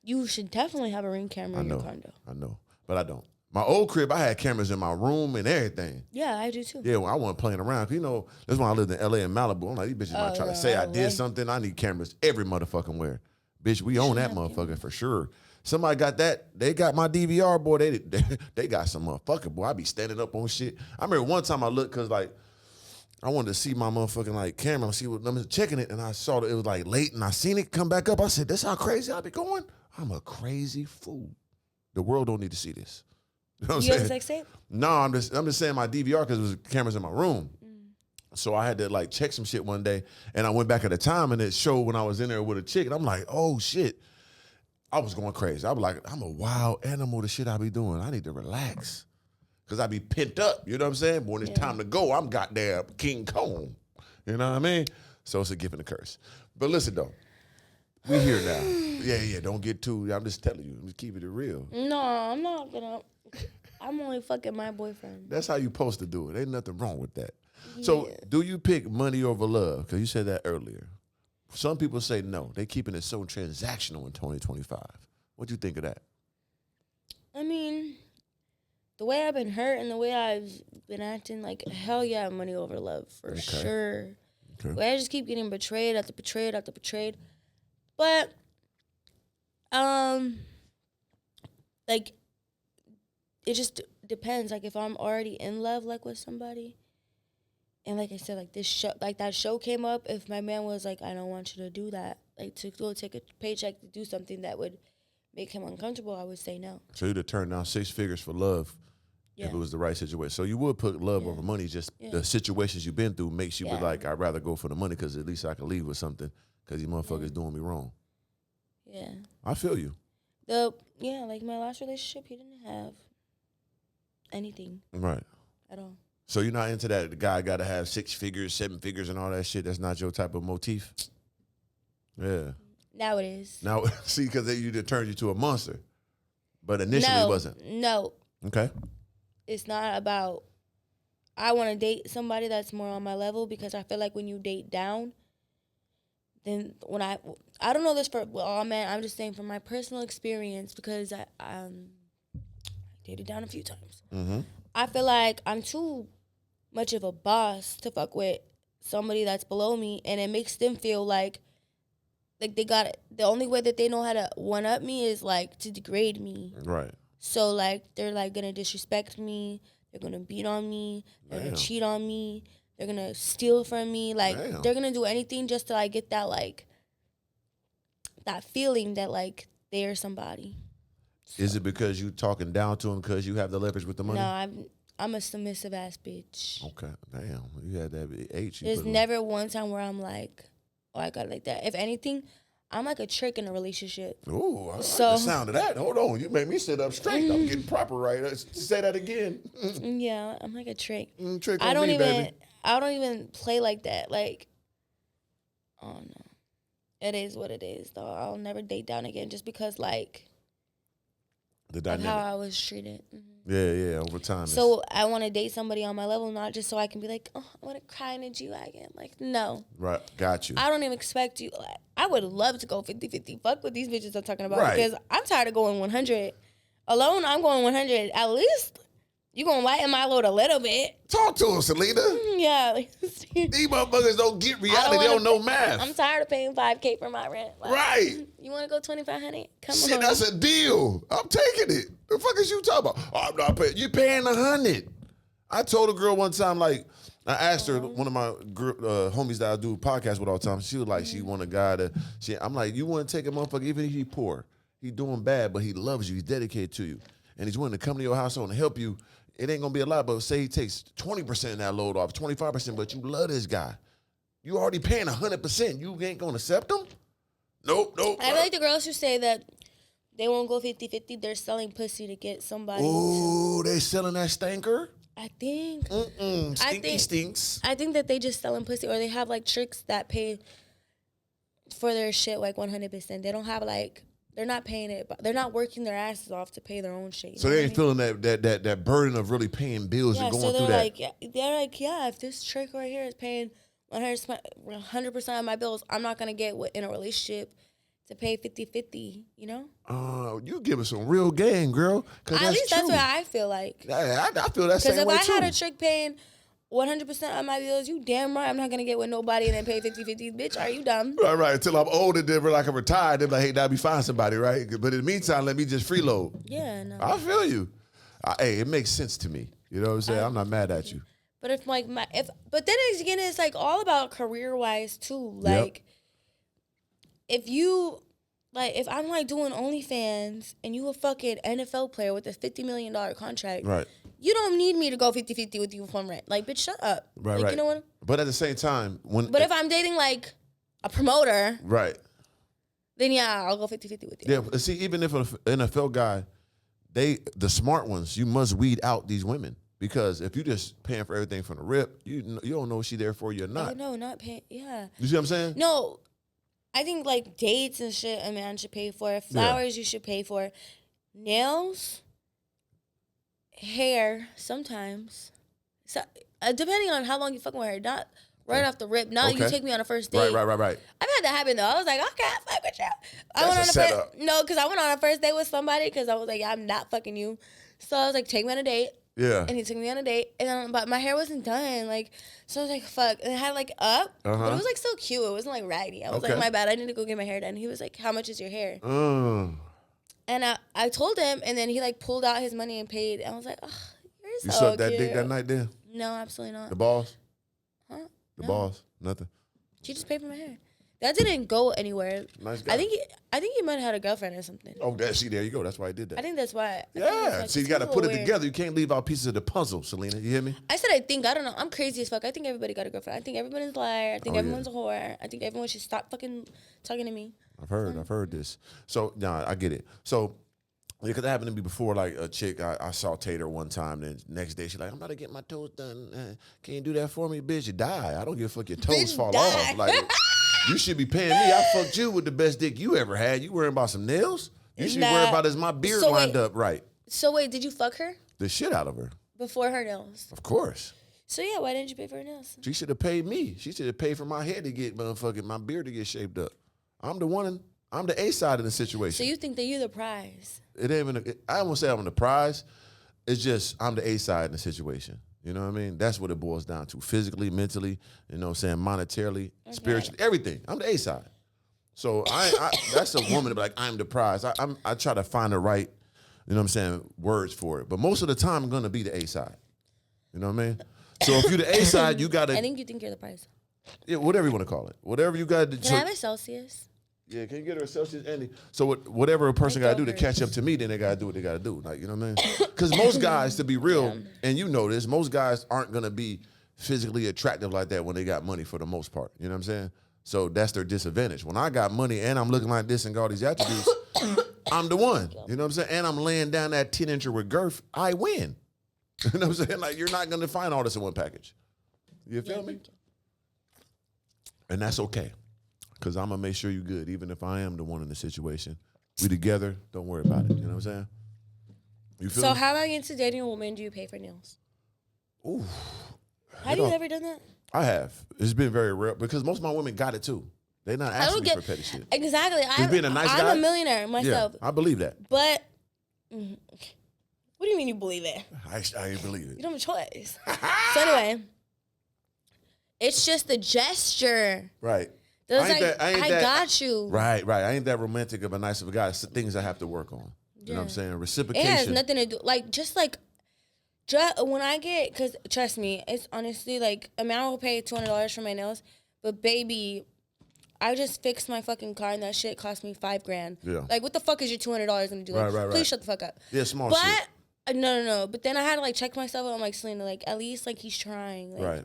You should definitely have a ring camera in your condo. I know, but I don't. My old crib, I had cameras in my room and everything. Yeah, I do too. Yeah, well, I wasn't playing around. You know, that's when I lived in L.A. and Malibu. I'm like, these bitches might try to say I did something. I need cameras every motherfucking where. Bitch, we own that motherfucker for sure. Somebody got that. They got my DVR, boy. They got some motherfucker, boy. I be standing up on shit. I remember one time I looked because, like, I wanted to see my motherfucking, like, camera. See what I'm checking it, and I saw that it was, like, late, and I seen it come back up. I said, that's how crazy I be going? I'm a crazy fool. The world don't need to see this. You know what I'm saying? You have a sex tape? No, I'm just saying my DVR because it was cameras in my room. So I had to like check some shit one day, and I went back at the time, and it showed when I was in there with a chick, and I'm like, oh shit, I was going crazy. I was like, I'm a wild animal. The shit I be doing, I need to relax, cause I be pent up. You know what I'm saying? But when it's time to go, I'm goddamn King Kong. You know what I mean? So it's a gift and a curse. But listen though, we here now. Yeah. Don't get too. I'm just telling you. I'm just keeping it real. No, I'm only fucking my boyfriend. That's how you supposed to do it. Ain't nothing wrong with that. So, do you pick money over love? Because you said that earlier. Some people say no. They keeping it so transactional in 2025. What do you think of that? I mean, the way I've been hurt and the way I've been acting, like, hell yeah, money over love, for sure. Okay. The way I just keep getting betrayed after betrayed after betrayed. But, like, it just depends. Like, if I'm already in love, like, with somebody, and like I said, like, this show, like, that show came up, if my man was like, I don't want you to do that, like, to go take a paycheck to do something that would make him uncomfortable, I would say no. So you'd have turned down 6 figures for love if it was the right situation. So you would put love over money, just the situations you've been through makes you be like, I'd rather go for the money because at least I can leave with something because these motherfuckers doing me wrong. Yeah. I feel you. Like my last relationship, he didn't have anything. Right. At all. So you're not into that? The guy got to have 6 figures, 7 figures, and all that shit. That's not your type of motif. Yeah. Now it is. Now, see, because you just turned you to a monster, but initially it wasn't. No. Okay. It's not about. I want to date somebody that's more on my level because I feel like when you date down, then when I don't know this for all men. I'm just saying from my personal experience because I dated down a few times. Mm-hmm. I feel like I'm too much of a boss to fuck with somebody that's below me, and it makes them feel like they got it. The only way that they know how to one up me is like to degrade me. Right. So like they're like gonna disrespect me. They're gonna beat on me. They're gonna cheat on me. They're gonna steal from me. Like they're gonna do anything just to like get that like that feeling that like they are somebody. So. Is it because you talking down to them because you have the leverage with the money? No, I'm a submissive ass bitch. Okay, damn, you had that H. There's never one time where I'm like, oh, I got it like that. If anything, I'm like a trick in a relationship. Ooh, I like the sound of that. Hold on, you made me sit up straight. I'm getting proper right. Say that again. Yeah, I'm like a trick. Trick on me, baby. I don't even play like that. Like, oh no, it is what it is. Though I'll never date down again just because like. The dynamic. Of how I was treated. Mm-hmm. Yeah, over time. So I want to date somebody on my level, not just so I can be like, oh, I want to cry in a G-Wagon. Like, no. Right, got you. I don't even expect you. Like, I would love to go 50-50. Fuck what these bitches are talking about. Because I'm tired of going 100. Alone, I'm going 100. At least you going to lighten my load a little bit. Talk to him, Celina. Yeah. These motherfuckers don't get reality. They don't know math. I'm tired of paying $5,000 for my rent. Like, right. You want to go $2,500? Come on. Shit, that's a deal. I'm taking it. The fuck is you talking about? Oh, I'm not paying. You paying $100. I told a girl one time, like, I asked her, one of my homies that I do podcasts with all the time, she was like, she want a guy to, I'm like, you want to take a motherfucker, even if he's poor, he's doing bad, but he loves you, he's dedicated to you, and he's willing to come to your household and help you. It ain't going to be a lot, but say he takes 20% of that load off, 25%, but you love this guy. You already paying 100%. You ain't going to accept him? Nope. I feel like the girls who say that they won't go 50-50, they're selling pussy to get somebody. Ooh, they selling that stinker? I think. Stinks. I think that they just selling pussy, or they have like tricks that pay for their shit like 100%. They don't have like, they're not paying it, but they're not working their asses off to pay their own shit. So they ain't feeling that burden of really paying bills and going through that. They're like, if this trick right here is paying 100% of my bills, I'm not gonna get in a relationship to pay 50-50, you know? You giving some real game, girl. At least that's what I feel like. I feel that same way, too. Because if I had a trick paying 100% of my bills, you damn right I'm not going to get with nobody and then pay 50-50. Bitch, are you dumb? Right. Until I'm older, then we're like I'm retired, then like, hey, that'd be fine somebody, right? But in the meantime, let me just freeload. Yeah, no. I feel you. Hey, it makes sense to me. You know what I'm saying? I'm not mad at you. But but then again, it's like all about career-wise, too. Like, if I'm like doing OnlyFans and you a fucking NFL player with a $50 million contract, right? You don't need me to go 50-50 with you from rent. Like, bitch, shut up. Right. You know what? But at the same time, if I'm dating like a promoter, right? Then I'll go 50-50 with you. Yeah. See, even if an NFL guy, the smart ones, you must weed out these women. Because if you just paying for everything from the rip, you don't know if she there for you or not. Oh, no, not paying. Yeah. You see what I'm saying? No. I think like dates and shit a man should pay for. Flowers you should pay for. Nails, hair, sometimes. So depending on how long you fucking with her, not right off the rip. Not you take me on a first date. Right. I've had that happen though. I was like, I can't fuck with you. Because I went on a first date with somebody because I was like, I'm not fucking you. So I was like, take me on a date. Yeah. And he took me on a date, and then, but my hair wasn't done. Like, so I was like, fuck. And it had like up, but it was like so cute. It wasn't like raggedy. I was like, my bad. I need to go get my hair done. He was like, how much is your hair? And I told him, and then he like pulled out his money and paid. And I was like, oh, you're so cute. You sucked that dick that night then? No, absolutely not. The balls? Huh? The balls? Nothing. She just paid for my hair. That didn't go anywhere. Nice guy. I think he might have had a girlfriend or something. Oh, see, there you go. That's why he did that. I think that's why. Yeah. See, you got to put it together. You can't leave out pieces of the puzzle, Celina. You hear me? I said I think. I don't know. I'm crazy as fuck. I think everybody got a girlfriend. I think everybody's a liar. I think everyone's a whore. I think everyone should stop fucking talking to me. I've heard this. So, nah, I get it. So, because that happened to me before, like a chick, I sauteed her one time, then next day she's like, I'm about to get my toes done. Can you do that for me, bitch? You die. I don't give a fuck your toes fall off. Like, you should be paying me. I fucked you with the best dick you ever had. You worrying about some nails? You should be worried about is my beard lined up right. So wait, did you fuck her? The shit out of her. Before her nails? Of course. So yeah, why didn't you pay for her nails? She should have paid me. She should have paid for my hair to get my beard to get shaped up. I'm the A side of the situation. So you think that you're the prize? It ain't even. I won't say I'm the prize. It's just I'm the A side in the situation. You know what I mean? That's what it boils down to. Physically, mentally, you know what I'm saying, monetarily, spiritually, everything. I'm the A side. So that's a woman to be like, I'm the prize. I try to find the right, you know what I'm saying, words for it. But most of the time I'm gonna be the A side. You know what I mean? So if you're the A side, you gotta I think you think you're the prize. Yeah, whatever you want to call it. Whatever you got to do. Can I have a Celsius? Yeah, can you get her a Celsius, Andy? So whatever a person got to do to catch up to me, then they got to do what they got to do. Like, you know what I mean? Because most guys, to be real, and you know this, most guys aren't going to be physically attractive like that when they got money for the most part. You know what I'm saying? So that's their disadvantage. When I got money and I'm looking like this and got all these attributes, I'm the one. You know what I'm saying? And I'm laying down that 10-incher with girth, I win. You know what I'm saying? Like, you're not going to find all this in one package. You feel me? And that's okay. Because I'm going to make sure you're good, even if I am the one in the situation. We together, don't worry about it. You know what I'm saying? You feel So me? how about into dating a woman, do you pay for nails? Ooh. Have you ever done that? I have. It's been very rare because most of my women got it too. They're not asking me for petty shit. Exactly. Just being a nice guy. I'm a millionaire myself. Yeah, I believe that. But what do you mean you believe it? I ain't believe it. You don't have a choice. So anyway, it's just the gesture. Right. I got you. Right. I ain't that romantic of a nice of a guy. It's the things I have to work on. You know what I'm saying? Reciprocation. It has nothing to do. Just when I get, because trust me, it's honestly like a man will pay $200 for my nails, but baby, I just fixed my fucking car and that shit cost me $5,000. Yeah. Like, what the fuck is your $200 gonna do? Like, please shut the fuck up. Yeah, small shit. But no. But then I had to check myself. I'm like, Celina, at least he's trying. Right.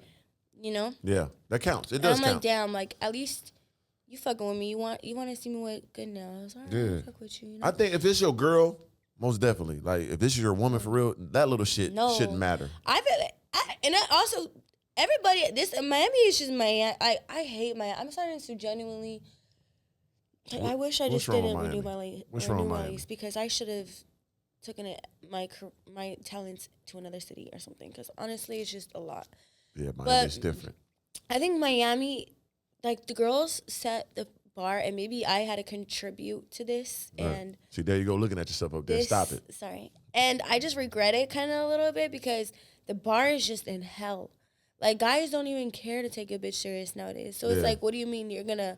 You know? Yeah, that counts. It does count. I'm damn, at least you fucking with me. You want to see me with good nails. All right, yeah. fuck with you, know? I think if it's your girl, most definitely. If this is your woman for real, that little shit shouldn't matter. I feel and I also, everybody, Miami is just Miami. I hate Miami. I'm starting to genuinely, I wish I just didn't renew my lease because I should have taken my talents to another city or something because honestly, it's just a lot. Yeah, Miami's different. I think Miami, the girls set the bar, and maybe I had to contribute to this. Right. And see, there you go, looking at yourself up there. Stop it. Sorry. And I just regret it kind of a little bit because the bar is just in hell. Guys don't even care to take a bitch serious nowadays. So it's what do you mean you're gonna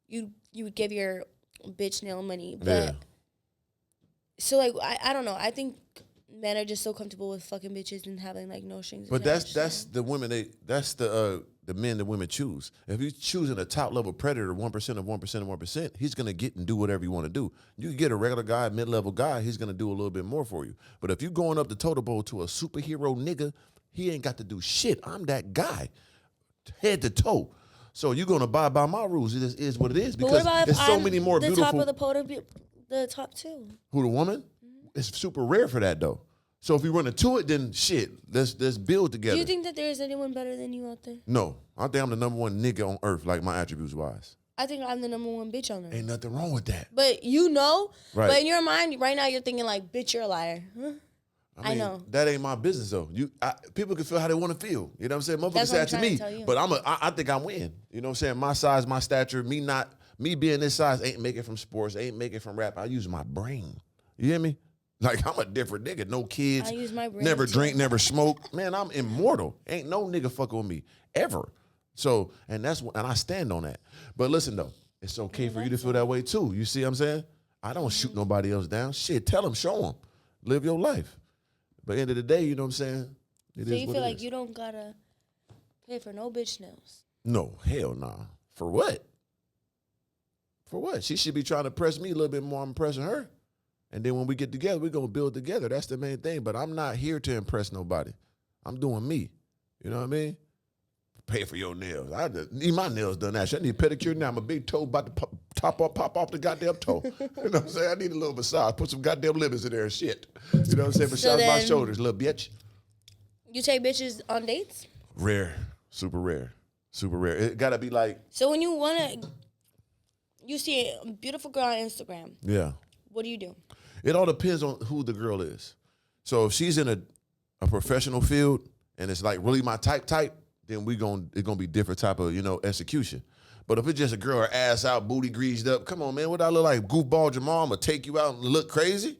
you would give your bitch nail money? But so I don't know. I think men are just so comfortable with fucking bitches and having no strings. But that's the women. That's the men that women choose. If you're choosing a top level predator, 1% of 1% of 1%, he's gonna get and do whatever you want to do. You can get a regular guy, mid level guy, he's gonna do a little bit more for you. But if you're going up the totem pole to a superhero nigga, he ain't got to do shit. I'm that guy, head to toe. So you're gonna abide by my rules. It is what it is because there's so many more beautiful. The top of the pole, the top two. Who, the woman? Mm-hmm. It's super rare for that though. So if you run into it, then shit, let's build together. Do you think that there's anyone better than you out there? No. I think I'm the number one nigga on earth, my attributes wise. I think I'm the number one bitch on earth. Ain't nothing wrong with that. But right. But in your mind, right now you're thinking bitch, you're a liar. Huh? I know. That ain't my business though. People can feel how they want to feel. You know what I'm saying? Motherfuckers say that to me, but I think I win. You know what I'm saying? My size, my stature, me being this size ain't make it from sports, ain't make it from rap. I use my brain. You hear me? Like, I'm a different nigga. No kids. I use my brain. Never drink, never smoke. Man, I'm immortal. Ain't no nigga fucking with me ever. So, and I stand on that. But listen though, it's okay for you to feel that way too. You see what I'm saying? I don't shoot nobody else down. Shit, tell them, show them. Live your life. But end of the day, you know what I'm saying? So you feel like you don't gotta pay for no bitch nails? No, hell nah. For what? For what? She should be trying to press me a little bit more. I'm pressing her. And then when we get together, we're going to build together. That's the main thing. But I'm not here to impress nobody. I'm doing me. You know what I mean? Pay for your nails. I need my nails done now. I need a pedicure now. I'm a big toe about to pop off the goddamn toe. You know what I'm saying? I need a little massage. Put some goddamn lemons in there and shit. You know what I'm saying? Massage my shoulders, little bitch. You take bitches on dates? Rare. Super rare. Super rare. It got to be like. So when you see a beautiful girl on Instagram. Yeah. What do you do? It all depends on who the girl is. So if she's in a professional field and it's like really my type, then it's gonna be different type of, execution. But if it's just a girl, her ass out, booty greased up, come on, man, what I look like? Goofball Jamal, I'm gonna take you out and look crazy?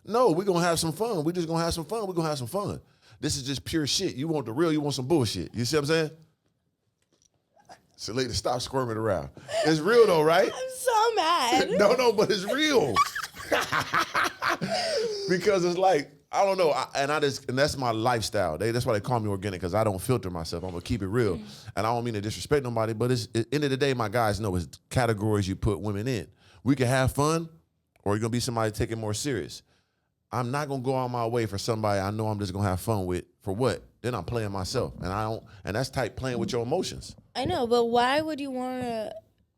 No, we're gonna have some fun. We just gonna have some fun. We're gonna have some fun. This is just pure shit. You want the real, you want some bullshit. You see what I'm saying? So lady, stop squirming around. It's real though, right? I'm so mad. No, but it's real. Because it's like, I don't know, and that's my lifestyle. That's why they call me organic, because I don't filter myself. I'm gonna keep it real, and I don't mean to disrespect nobody, but at the end of the day, my guys know it's categories you put women in. We can have fun, or you're gonna be somebody taking more serious. I'm not gonna go on my way for somebody I know I'm just gonna have fun with. For what? Then I'm playing myself, and that's type playing with your emotions. I know, but why would you wanna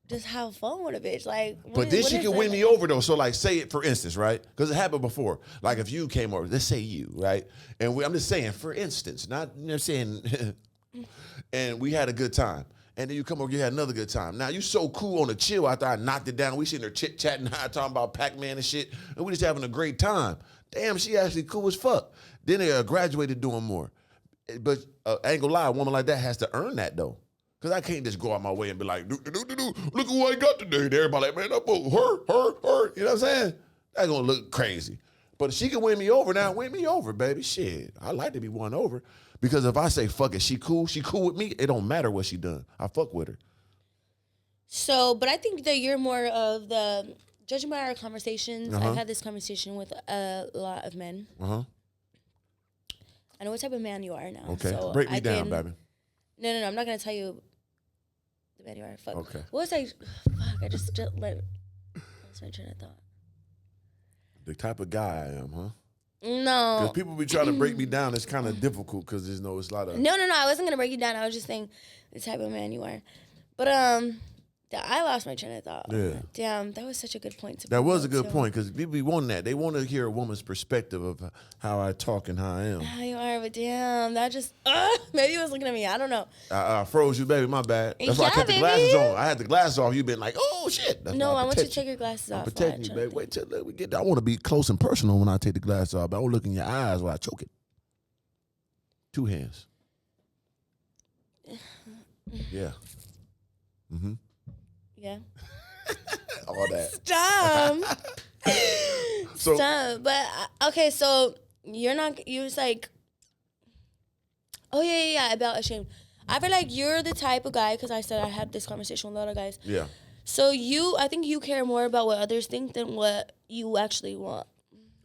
just have fun with a bitch? Like, but then she can win me over though. So like, say it for instance, right? Because it happened before. Like if you came over, let's say you, right? And I'm just saying, for instance, not saying, and we had a good time. And then you come over, you had another good time. Now you so cool on the chill after I knocked it down. We sitting there chit chatting, talking about Pac-Man and shit, and we just having a great time. Damn, she actually cool as fuck. Then they graduated doing more. But I ain't gonna lie, a woman like that has to earn that though. Because I can't just go out my way and be like, look at what I got today. And everybody like, man, her. You know what I'm saying? That's going to look crazy. But if she can win me over now, win me over, baby. Shit, I like to be won over. Because if I say, fuck it, she cool with me, it don't matter what she done. I fuck with her. So, but I think that you're more of the, judging by our conversations, I've had this conversation with a lot of men. I know what type of man you are now. Okay, so break me down, baby. No, I'm not going to tell you the man you are. Fuck. Okay. What was I? Fuck, I just lost my train of thought. The type of guy I am, huh? No. Because people be trying to break me down. It's kind of difficult because it's a lot of... No, I wasn't going to break you down. I was just saying the type of man you are. But I lost my train of thought. Yeah. Damn, that was such a good point. That was a good point because people be wanting that. They want to hear a woman's perspective of how I talk and how I am. How you are, but damn, that just... maybe you was looking at me. I don't know. I froze you, baby. My bad. That's why I kept the glasses on. I had the glasses off. You've been like, oh, shit. That's no, I want you to take your glasses off. I'm protecting you, baby. Wait till we get there. I want to be close and personal when I take the glasses off. But I want to look in your eyes while I choke it. 2 hands. Yeah. Mm-hmm. Yeah. All that. Stop. Stop. But, okay, so you was like, oh, yeah, about ashamed. I feel like you're the type of guy, because I said I had this conversation with a lot of guys. Yeah. So I think you care more about what others think than what you actually want.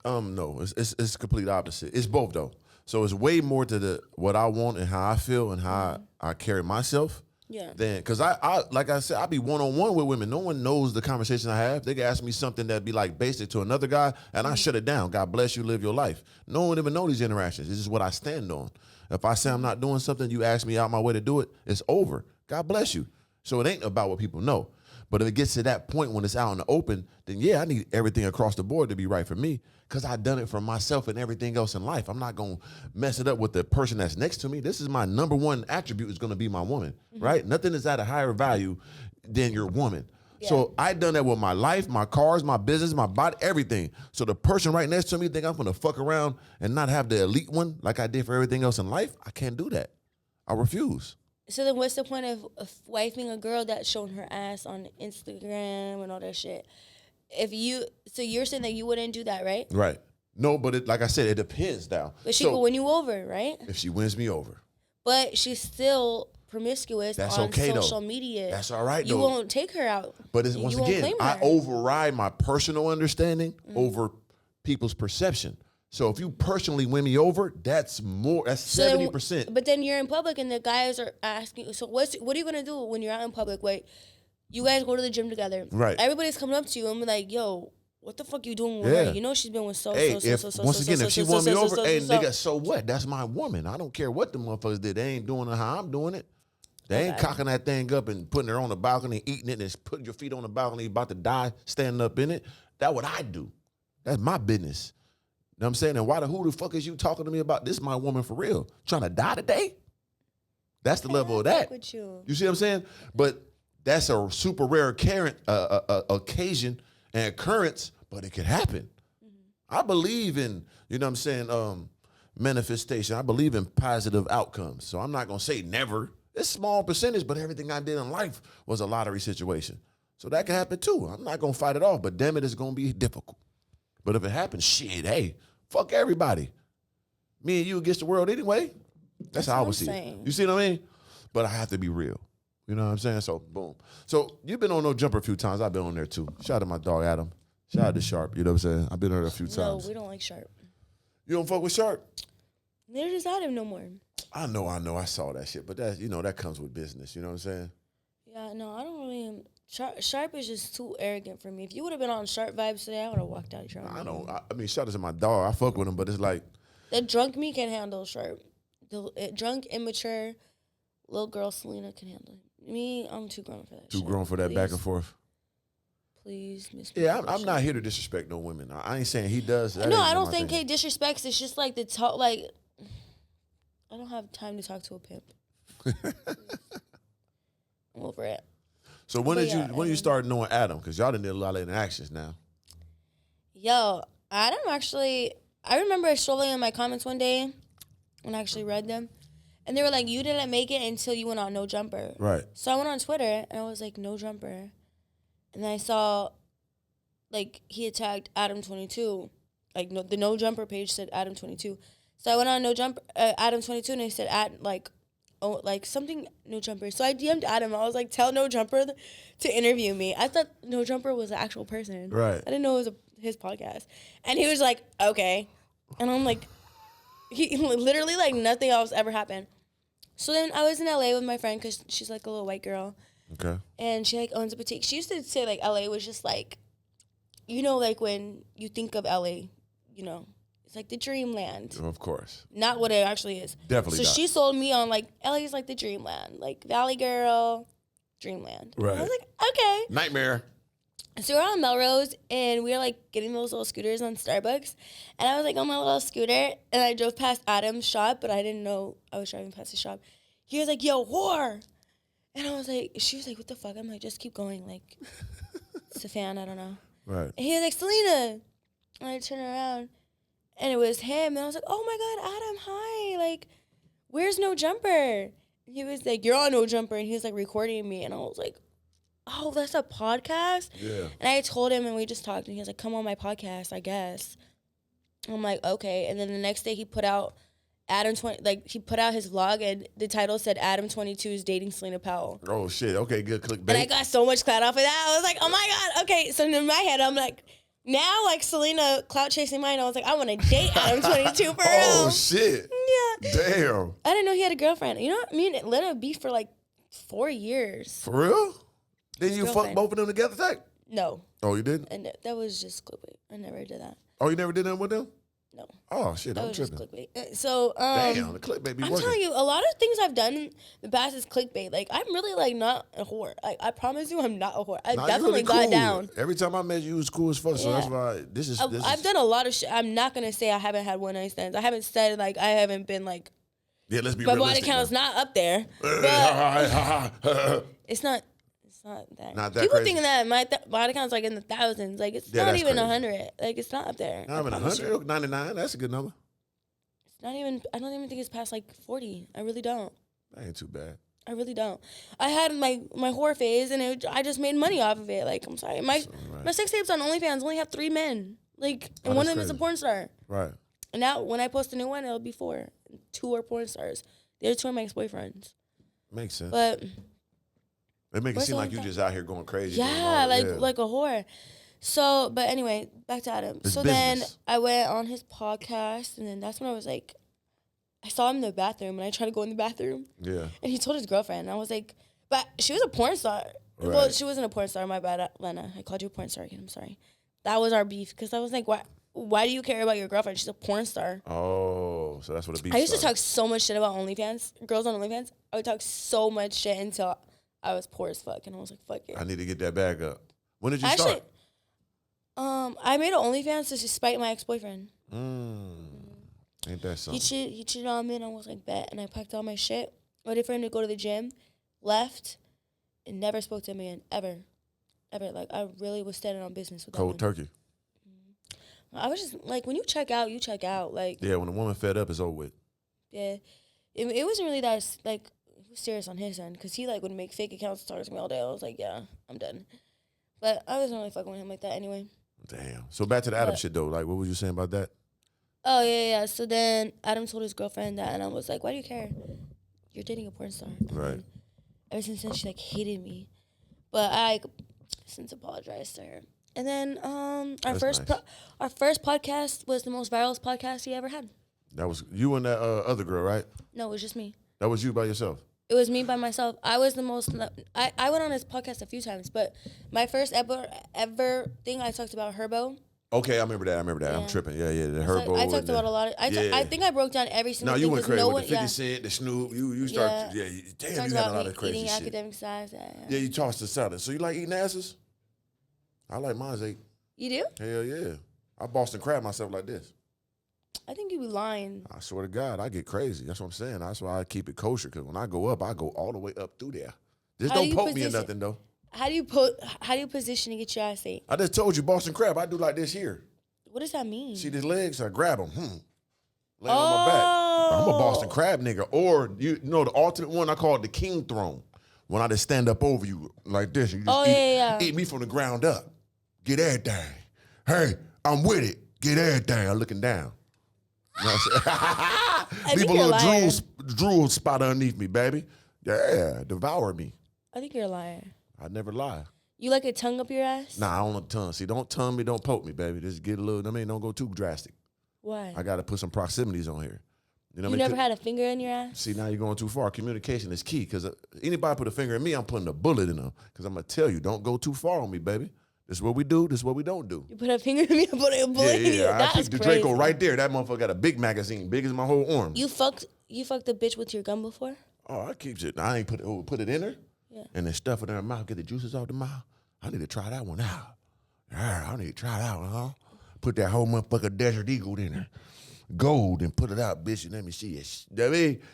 No, it's complete opposite. It's both, though. So it's way more to what I want and how I feel and how I carry myself. Yeah. Then, because I like I said, I be one-on-one with women. No one knows the conversation I have. They can ask me something that'd be like basic to another guy, and I shut it down. God bless you, live your life. No one even know these interactions. This is what I stand on. If I say I'm not doing something, you ask me out my way to do it, it's over. God bless you. So it ain't about what people know. But if it gets to that point when it's out in the open, then yeah, I need everything across the board to be right for me because I've done it for myself and everything else in life. I'm not going to mess it up with the person that's next to me. This is my number one attribute is going to be my woman, right? Nothing is at a higher value than your woman. Yeah. So I done that with my life, my cars, my business, my body, everything. So the person right next to me think I'm gonna fuck around and not have the elite one like I did for everything else in life. I can't do that. I refuse. So then what's the point of wifing a girl that's showing her ass on Instagram and all that shit? So you're saying that you wouldn't do that, right? Right. No, but like I said, it depends now. But she could win you over, right? If she wins me over. But she's still promiscuous That's on okay, social though. media. That's all right, You though. won't take her out. But once again, I override my personal understanding over people's perception. So if you personally win me over, that's 70%. But then you're in public and the guys are asking, so what are you gonna do when you're out in public? Wait, you guys go to the gym together. Right. Everybody's coming up to you and be like, yo, what the fuck you doing with her? You know she's been with if she won me over, hey nigga, so what? That's my woman. I don't care what the motherfuckers did. They ain't doing it how I'm doing it. They ain't cocking that thing up and putting her on the balcony, eating it, and putting your feet on the balcony, about to die, standing up in it. That's what I do. That's my business. You know what I'm saying? And who the fuck is you talking to me about? This is my woman for real. Trying to die today? That's the level of that. With you. You see what I'm saying? But that's a super rare occasion and occurrence, but it could happen. I believe in, you know what I'm saying, manifestation. I believe in positive outcomes. So I'm not going to say never. It's a small percentage, but everything I did in life was a lottery situation. So that can happen too. I'm not going to fight it off, but damn it, it's going to be difficult. But if it happens, shit, hey, fuck everybody. Me and you against the world anyway. That's how I would see it. You see what I mean? But I have to be real. You know what I'm saying? So, boom. So, you've been on No Jumper a few times. I've been on there too. Shout out to my dog, Adam. Shout out to Sharp. You know what I'm saying? I've been on there a few times. No, we don't like Sharp. You don't fuck with Sharp? Neither does Adam no more. I know. I saw that shit. But that, that comes with business. You know what I'm saying? Yeah, no, I don't really. Sharp is just too arrogant for me. If you would have been on Sharp vibes today, I would have walked out your I know. I mean, shout out to my dog. I fuck with him, but it's like. The drunk me can handle Sharp. The drunk, immature, little girl Celina can handle it. Me, I'm too grown for that. Too grown for that back and forth. Please, miss me. Yeah, I'm not here to disrespect no women. I ain't saying he does. No, I don't think he disrespects. It's just like the talk. Like, I don't have time to talk to a pimp. I'm over it. So when you start knowing Adam? Because y'all done did a lot of interactions now. Yo, Adam actually, I remember scrolling in my comments one day when I actually read them. And they were like, you didn't make it until you went on No Jumper. Right. So I went on Twitter and I was like, No Jumper. And then I saw, like, he had tagged Adam22. Like, the No Jumper page said Adam22. So I went on No Jumper, Adam22, and they said, something No Jumper. So I DM'd Adam. I was like, tell No Jumper to interview me. I thought No Jumper was an actual person. Right. I didn't know it was his podcast. And he was like, okay. And I'm like, he literally, like, nothing else ever happened. So then I was in LA with my friend because she's, like, a little white girl. Okay. And she, like, owns a boutique. She used to say, like, LA was just, like, like, when you think of LA, it's like the dreamland. Of course. Not what it actually is. Definitely not. So she sold me on, like, LA is like the dreamland. Like, Valley Girl, dreamland. Right. And I was like, okay. Nightmare. So we're on Melrose, and we were, like, getting those little scooters on Starbucks. And I was, like, on my little scooter, and I drove past Adam's shop, but I didn't know I was driving past his shop. He was like, yo, whore. And I was like, she was like, what the fuck? I'm like, just keep going. Like, it's a fan, I don't know. Right. And he was like, Celina. And I turned around, and it was him. And I was like, oh, my God, Adam, hi. Like, where's No Jumper? And he was like, you're on No Jumper. And he was, like, recording me. And I was like, oh, that's a podcast? Yeah. And I told him, and we just talked. And he was like, come on my podcast, I guess. I'm like, okay. And then the next day he put out he put out his vlog, and the title said Adam22 is dating Selena Powell. Oh, shit. Okay, good. Clickbait. And I got so much clout off of that. I was like, oh, my God. Okay, so in my head, I'm like, now, like, Celina clout chasing mine, I was like, I want to date Adam22 for real. Oh, shit. Yeah. Damn. I didn't know he had a girlfriend. You know what I mean? Let it be for, like, 4 years. For real? Then you fuck both of them together, Zach? No. Oh, you didn't? And that was just clickbait. I never did that. Oh, you never did that with them? No. Oh, shit, I'm was tripping. just clickbait. So, damn, the clickbait be I'm working. telling you, a lot of things I've done in the past is clickbait. Like, I'm really, like, not a whore. I promise you I'm not a whore. I definitely got cool. down. Every time I met you, you was cool as fuck, so that's why I've done a lot of shit. I'm not going to say I haven't had one night stands. I haven't said, like, I haven't been, like, yeah, let's be my realistic. body count's not up there. But it's not not that. Not that People crazy. thinking that my body count's like in the thousands. Like it's not even 100. Like it's not up there. Not even 100. 99. That's a good number. It's not even. I don't even think it's past like 40. I really don't. That ain't too bad. I really don't. I had my horror phase, and I just made money off of it. Like I'm sorry, my sex tapes on OnlyFans only have 3 men. Like, and one of them is a porn star. Right. And now when I post a new one, it'll be 4. 2 are porn stars. The other 2 are my ex-boyfriends. Makes sense. But it makes it seem like you just out here going crazy. Yeah, like a whore. So, but anyway, back to Adam. It's so business. then I went on his podcast, and then that's when I was like, I saw him in the bathroom, and I tried to go in the bathroom. Yeah. And he told his girlfriend, and I was like, but she was a porn star. Right. Well, she wasn't a porn star. My bad, Lena. I called you a porn star again. I'm sorry. That was our beef, because I was like, why do you care about your girlfriend? She's a porn star. Oh, so that's what a beef I used to started. talk so much shit about OnlyFans, girls on OnlyFans. I would talk so much shit until I was poor as fuck, and I was like, fuck it. I need to get that bag up. When did you start? I made an OnlyFans to spite my ex-boyfriend. Ain't that something? He cheated on me, and I was like, bet. And I packed all my shit, waited for him to go to the gym, left, and never spoke to him again, ever. Like, I really was standing on business with that Cold turkey. I was just, like, when you check out, you check out. Like, Yeah, when a woman fed up, it's over with. yeah. It wasn't really that, like, it was serious on his end, because he, like, would make fake accounts and talk to me all day. I was like, yeah, I'm done. But I wasn't really fucking with him like that anyway. Damn. So back to the Adam shit, though. Like, what was you saying about that? Oh, yeah. So then Adam told his girlfriend that, and I was like, why do you care? You're dating a porn star. Right. Ever since then, she, like, hated me. But I, like, since apologized to her. And then our first podcast was the most viral podcast he ever had. That was you and that other girl, right? No, it was just me. That was you by yourself? It was me by myself. I was the most... I went on his podcast a few times, but my first ever thing, I talked about Herbo. Okay, I remember that. Yeah. I'm tripping. Yeah, the Herbo. I talked about a lot of... I think I broke down every single thing. No, you went crazy with the 50 yeah. Cent, the Snoop. You started... Yeah, damn, you had a lot of crazy eating shit. academic size. Yeah, you tossed the salad. So you like eating asses? I like mine's ate. You do? Hell yeah. I Boston crab myself like this. I think you be lying. I swear to God, I get crazy. That's what I'm saying. That's why I keep it kosher, because when I go up, I go all the way up through there. Just don't poke me or nothing, though. How do you position to get your ass ate? I just told you Boston crab. I do like this here. What does that mean? See these legs? I grab them. Lay on my back. I'm a Boston crab nigga. Or, you know, the alternate one, I call it the king throne. When I just stand up over you like this. And you just eat me from the ground up. Get everything. Hey, I'm with it. Get everything. I'm looking down. You know what I'm saying? Leave a little drool spot underneath me, baby. Yeah, devour me. I think you're a liar. I never lie. You like a tongue up your ass? Nah, I don't like tongue. See, don't tongue me, don't poke me, baby. Just get a little, don't go too drastic. Why? I got to put some proximities on here. You know you never had a finger in your ass? See, now you're going too far. Communication is key, because anybody put a finger in me, I'm putting a bullet in them. Because I'm going to tell you, don't go too far on me, baby. This is what we do. This is what we don't do. You put a finger in me and put a bullet in you? I keep the Draco right there. That motherfucker got a big magazine, big as my whole arm. You fucked a bitch with your gun before? Oh, I keep it. I ain't put it in her. Yeah. And then stuff it in her mouth, get the juices out the mouth. I need to try that one out. Yeah, I need to try that one, huh? Put that whole motherfucker Desert Eagle in her. Gold and put it out, bitch, and let me see it.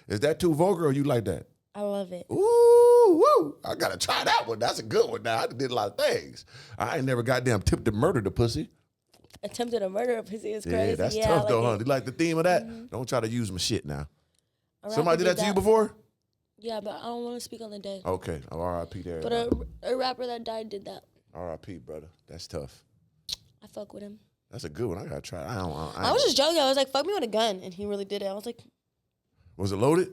Is that too vulgar or you like that? I love it. Ooh, woo. I gotta try that one. That's a good one now. I did a lot of things. I ain't never goddamn attempted to murder the pussy. Attempted to murder a pussy is crazy. Yeah, that's tough though, huh? You like the theme of that? Mm-hmm. Don't try to use my shit now. Somebody did that to you before? Yeah, but I don't want to speak on the dead. Okay, R.I.P. there. But a rapper that died did that. R.I.P. brother. That's tough. I fuck with him. That's a good one. I gotta try. I was just joking. I was like, fuck me with a gun. And he really did it. I was like... Was it loaded?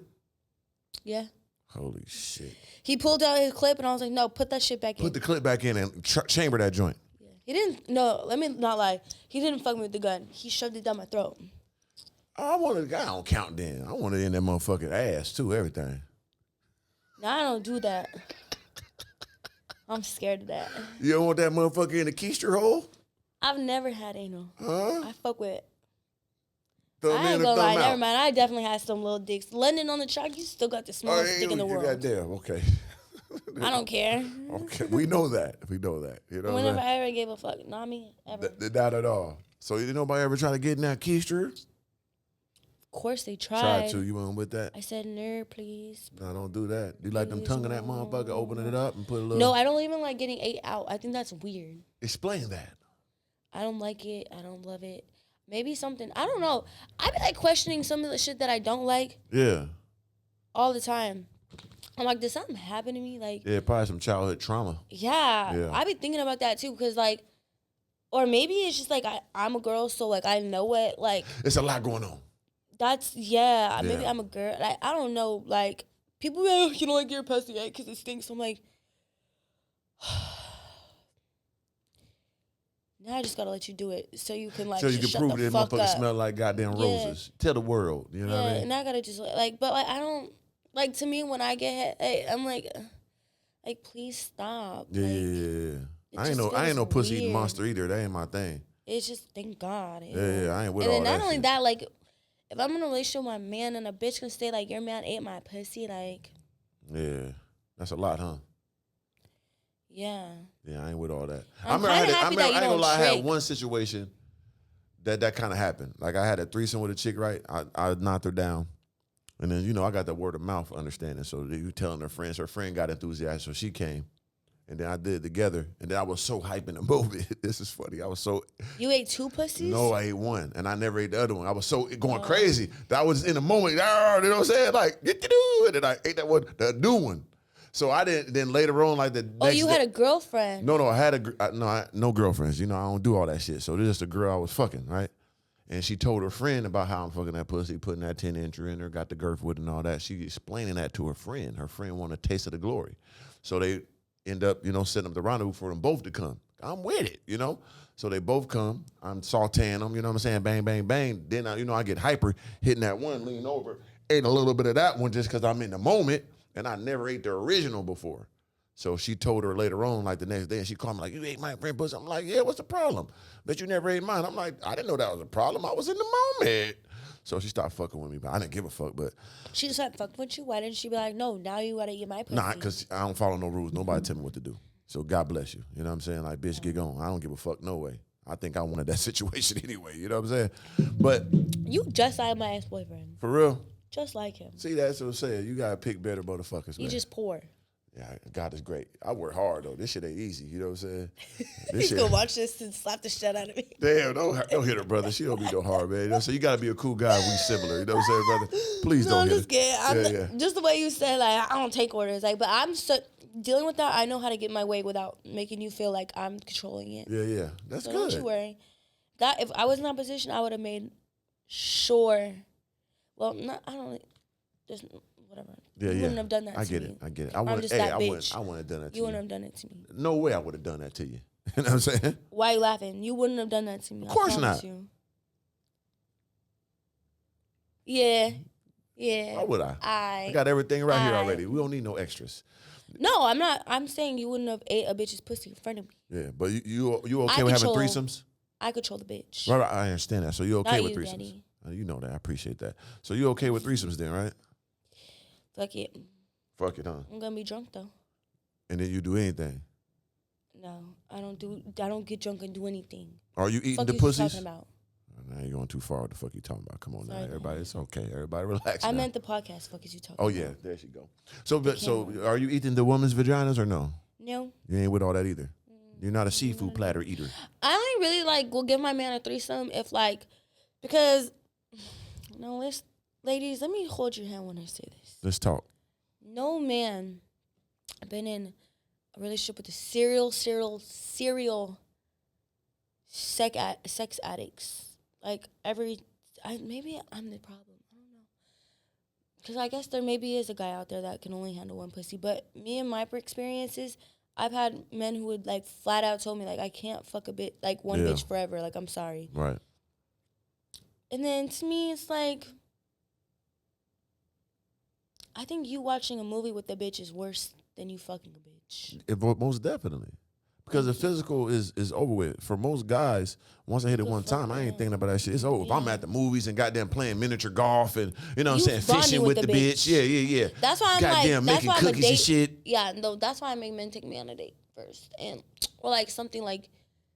Yeah. Holy shit. He pulled out his clip and I was like, no, put that shit back in. Put the clip back in and chamber that joint. Yeah. He didn't... No, let me not lie. He didn't fuck me with the gun. He shoved it down my throat. I don't count then. I want it in that motherfucking ass too, everything. No, I don't do that. I'm scared of that. You don't want that motherfucker in the keister hole? I've never had anal. Huh? I fuck with it. Thumb I ain't in gonna or thumb lie, out? never mind. I definitely had some little dicks. London on the track, you still got the smallest dick in the world. Goddamn, okay. I don't care. Okay, we know that. We know that. You know Whenever I ever gave a fuck. Not me, ever. Not at all. So you didn't nobody ever try to get in that keister? course they Tried tried. to. You went with that? I said, no, please. No, don't do that. You like them tonguing that motherfucker, opening it up and put a little... No, I don't even like getting ate out. I think that's weird. Explain that. I don't like it. I don't love it. Maybe something, I don't know. I be like questioning some of the shit that I don't like. Yeah. All the time. I'm like, did something happen to me? Like, yeah, probably some childhood trauma. Yeah. I be thinking about that too, because like, or maybe it's just like I'm a girl, so like I know what, like. It's a lot going on. Maybe I'm a girl. Like, I don't know. Like, people be like, you don't like your pussy yet because it stinks. I'm like, now I just gotta let you do it so you can like. So you can shut prove the that fuck motherfucker up. smell like goddamn roses. Tell the world. You know what I mean? And I gotta just like, but like I don't like, to me when I get hit, I'm like please stop. Yeah. I ain't no pussy eating monster either. That ain't my thing. It's just thank God. Yeah, I ain't with all that. And then not only shit. that, like, if I'm in a relationship with my man and a bitch can stay like your man ate my pussy, like. Yeah, that's a lot, huh? Yeah. Yeah, I ain't with all that. I ain't gonna lie, I had one situation that kind of happened. Like I had a threesome with a chick, right? I knocked her down. And then, I got that word of mouth understanding. So you telling her friend got enthusiastic, so she came. And then I did it together. And then I was so hype in the moment. This is funny. You ate 2 pussies? No, I ate one. And I never ate the other one. I was so going crazy that I was in the moment. You know what I'm saying? Like, get-do. And then I ate that one, the new one. So I didn't, then later on, like the next Oh, you had a girlfriend? No, I had no girlfriends. I don't do all that shit. So this is just a girl I was fucking, right? And she told her friend about how I'm fucking that pussy, putting that 10-incher in her, got the girth with it and all that. She explaining that to her friend. Her friend wanted a taste of the glory. So they end up, setting up the rendezvous for them both to come. I'm with it, So they both come. I'm sauteing them, you know what I'm saying? Bang, bang, bang. Then, I get hyper, hitting that one, lean over, ate a little bit of that one just because I'm in the moment, and I never ate the original before. So she told her later on, like the next day, and she called me like, you ate my friend pussy? I'm like, yeah, what's the problem? But you never ate mine. I'm like, I didn't know that was a problem. I was in the moment. So she started fucking with me, but I didn't give a fuck. But she just started fucking with you? Why didn't she be like, no, now you gotta eat my pussy? Nah, because I don't follow no rules. Nobody tell me what to do. So God bless you. You know what I'm saying? Like, bitch, get going. I don't give a fuck no way. I think I wanted that situation anyway. You know what I'm saying? But you just like my ex-boyfriend. For real? Just like him. See, that's what I'm saying. You gotta pick better motherfuckers, man. You just poor. Yeah, God is great. I work hard though. This shit ain't easy. You know what I'm saying? He's gonna watch this and slap the shit out of me. Damn, don't hit her, brother. She don't be no hard, man. So you gotta be a cool guy. We similar. You know what I'm saying, brother? Please don't hit her. I'm just kidding. Just the way you said, like, I don't take orders. Like, but I'm dealing with that. I know how to get my way without making you feel like I'm controlling it. Yeah. That's so good. Don't you worry. That if I was in that position, I would have made sure. Well, I don't. Just whatever. Yeah, you wouldn't have done that to me. I get it. I wouldn't have done that to you. You wouldn't have done it to me. No way I would have done that to you. You know what I'm saying? Why are you laughing? You wouldn't have done that to me. Of course not. You. Yeah. Why would I? I got everything right here already. We don't need no extras. No, I'm not. I'm saying you wouldn't have ate a bitch's pussy in front of me. Yeah, but you okay with having threesomes? I control the bitch. Right, I understand that. So you okay with threesomes? Daddy. You know that. I appreciate that. So you okay with threesomes then, right? Fuck it. Fuck it, huh? I'm gonna be drunk though. And then you do anything? No, I don't get drunk and do anything. Are you eating fuck the pussies? You talking about? Now you're going too far. What the fuck you talking about? Come on now, everybody. It's okay. Everybody relax. I meant the podcast. Fuck is you talking about? Oh yeah, there she go. So are you eating the woman's vaginas or no? No. You ain't with all that either. You're not a seafood platter eater. I only really will give my man a threesome if because ladies, let me hold your hand when I say this. Let's talk. No man been in a relationship with a serial sex addicts. Maybe I'm the problem. I don't know. Because I guess there maybe is a guy out there that can only handle one pussy. But me and my experiences, I've had men who would flat out told me I can't fuck a bitch one bitch forever. I'm sorry. Right. And then to me it's I think you watching a movie with a bitch is worse than you fucking a bitch. Most definitely. Because the physical is over with. For most guys, once I hit it one time, I ain't thinking about that shit. It's over. If I'm at the movies and goddamn playing miniature golf and, you know what I'm saying, fishing with the bitch. Yeah. That's why I'm goddamn making cookies and shit. Yeah, no, that's why I make men take me on a date first. Or something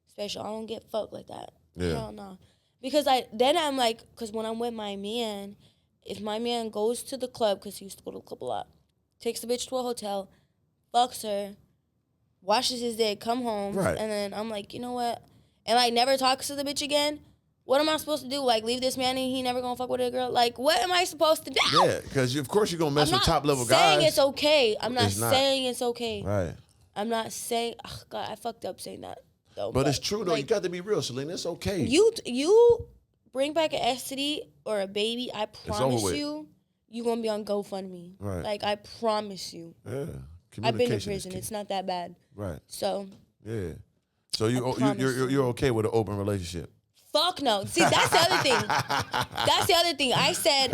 special. I don't get fucked like that. Yeah. Hell no. Because I'm like, because when I'm with my man, if my man goes to the club, because he used to go to the club a lot, takes the bitch to a hotel, fucks her, washes his dick, come home, Right. and then I'm like, you know what? And like never talks to the bitch again. What am I supposed to do? Like leave this man and he never gonna fuck with a girl? Like what am I supposed to do? Yeah, because of course you're gonna mess with top level guys. I'm not saying it's okay. I'm not saying it's okay. Right. I'm not saying. Oh God, I fucked up saying that though. But it's true though. Like, you got to be real, Celina. It's okay. You bring back an STD or a baby. I promise you gonna be on GoFundMe. Right. Like I promise you. Yeah. I've been in prison. It's not that bad. Right. So. Yeah. So you're okay with an open relationship? Fuck no. See, that's the other thing. That's the other thing. I said,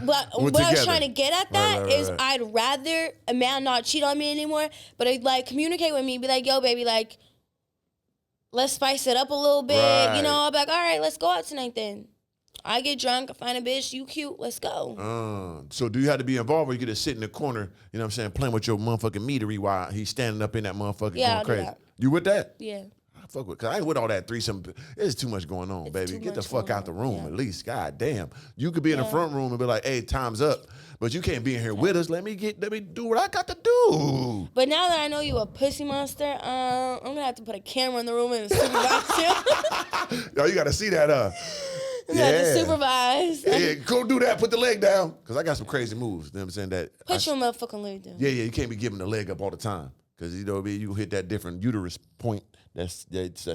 what I was trying to get at that is I'd rather a man not cheat on me anymore, but I'd like communicate with me, be like, yo, baby, like, let's spice it up a little bit. Right. You know, I'll be like, all right, let's go out tonight then. I get drunk, I find a bitch, you cute, let's go. So do you have to be involved or you get to sit in the corner, you know what I'm saying, playing with your motherfucking meatery while he's standing up in that motherfucker going crazy? That. You with that? Yeah. Fuck with, cause I ain't with all that threesome. There's too much going on, baby. Get the fuck out the room at least. God damn. You could be in the front room and be like, hey, time's up. But you can't be in here with us. Let me do what I got to do. But now that I know you a pussy monster, I'm gonna have to put a camera in the room and supervise you. Yo, you gotta see that, have to supervise. Yeah, go do that. Put the leg down. Cause I got some crazy moves. You know what I'm saying? Put your motherfucking leg down. Yeah, you can't be giving the leg up all the time. Cause you know you hit that different uterus point. That's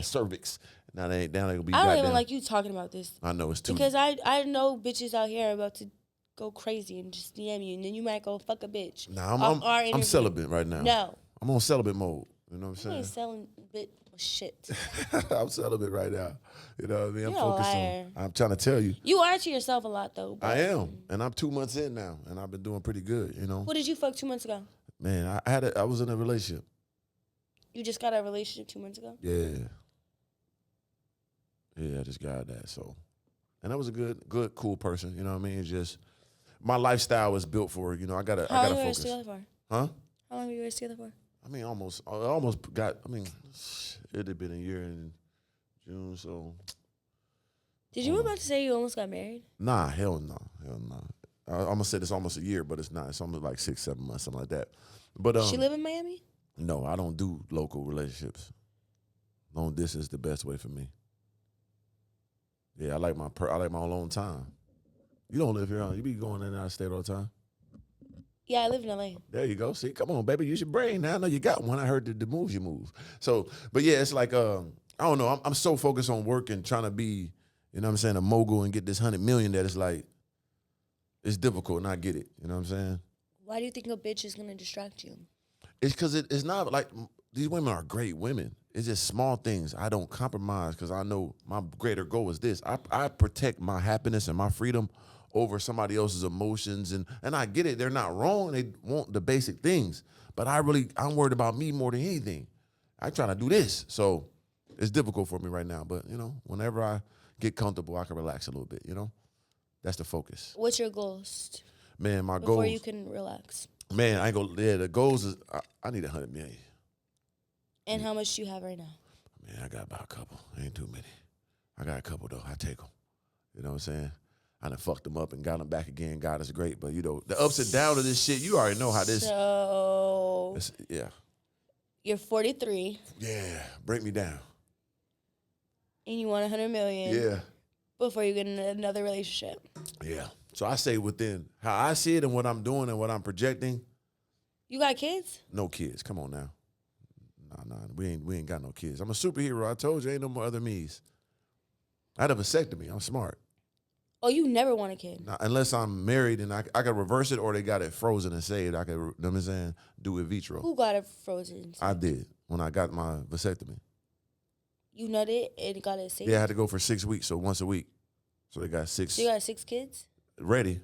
cervix. Now they ain't down. It'll be. I don't even like you talking about this. I know it's too. Because I know bitches out here are about to go crazy and just DM you, and then you might go fuck a bitch. Nah, I'm celibate right now. No, I'm on celibate mode. You know what I'm saying? You ain't selling bit of shit. I'm celibate right now. You know what I mean? I'm You're focused on. I'm trying to tell you. You are to yourself a lot though. I am, and I'm 2 months in now, and I've been doing pretty good. You know. Who did you fuck 2 months ago? Man, I was in a relationship. You just got a relationship 2 months ago? Yeah. Yeah, I just got that. So, and that was a good, cool person. You know what I mean? It's just my lifestyle was built for. You know, I gotta How long focus. were you guys together for? Huh? How long were you guys together for? I mean, almost got. I mean, it had been a year in June. So. Did you about to say you almost got married? Nah, hell no. I almost said it's almost a year, but it's not. It's almost like 6-7 months, something like that. But she live in Miami? No, I don't do local relationships. Long distance is the best way for me. Yeah, I like my alone time. You don't live here, huh? You be going in and out of state all the time? Yeah, I live in LA. There you go. See, come on, baby. Use your brain now. I know you got one. I heard the moves you move. So, but yeah, it's like, I don't know. I'm so focused on work and trying to be, you know what I'm saying, a mogul and get this 100 million that it's like, it's difficult and I get it. You know what I'm saying? Why do you think a bitch is going to distract you? It's because it's not like these women are great women. It's just small things. I don't compromise because I know my greater goal is this. I protect my happiness and my freedom over somebody else's emotions. And I get it. They're not wrong. They want the basic things. But I'm worried about me more than anything. I try to do this. So it's difficult for me right now. But, you know, whenever I get comfortable, I can relax a little bit, you know? That's the focus. What's your goals? Man, my goals. Before you can relax. Man, I ain't gonna. Yeah, the goals is I need 100 million. And how much do you have right now? Man, I got about a couple. Ain't too many. I got a couple though. I take them. You know what I'm saying? I done fucked them up and got them back again. God is great, but you know the ups and downs of this shit. You already know how this. So yeah. You're 43. Yeah, break me down. And you want 100 million. Yeah. Before you get in another relationship. Yeah. So I say within how I see it and what I'm doing and what I'm projecting. You got kids? No kids. Come on now. Nah. We ain't got no kids. I'm a superhero. I told you, ain't no more other me's. I had a vasectomy. I'm smart. Oh, you never want a kid? Now, unless I'm married and I can reverse it or they got it frozen and saved. I can, you know what I'm saying, do in vitro. Who got it frozen? I did when I got my vasectomy. You nutted and got it saved? Yeah, I had to go for 6 weeks, so once a week. So they got 6. So you got 6 kids? Ready.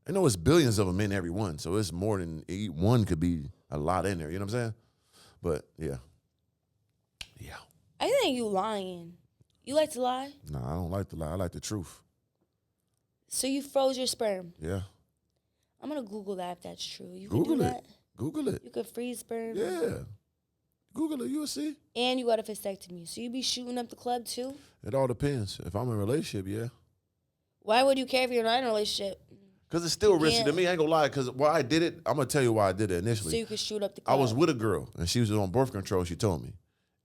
I know it's billions of them in every one, so it's more than one could be a lot in there. You know what I'm saying? But yeah. I think you lying. You like to lie? Nah, I don't like to lie. I like the truth. So you froze your sperm? Yeah. I'm gonna Google that if that's true. You Google can do it. that? Google it. You could freeze sperm? Yeah. Google it, you'll see. And you got a vasectomy. So you be shooting up the club too? It all depends. If I'm in a relationship, yeah. Why would you care if you're not in a relationship? Because it's still risky to me. I ain't gonna lie. Because why I did it, I'm gonna tell you why I did it initially. So you could shoot up the club. I was with a girl, and she was on birth control, she told me.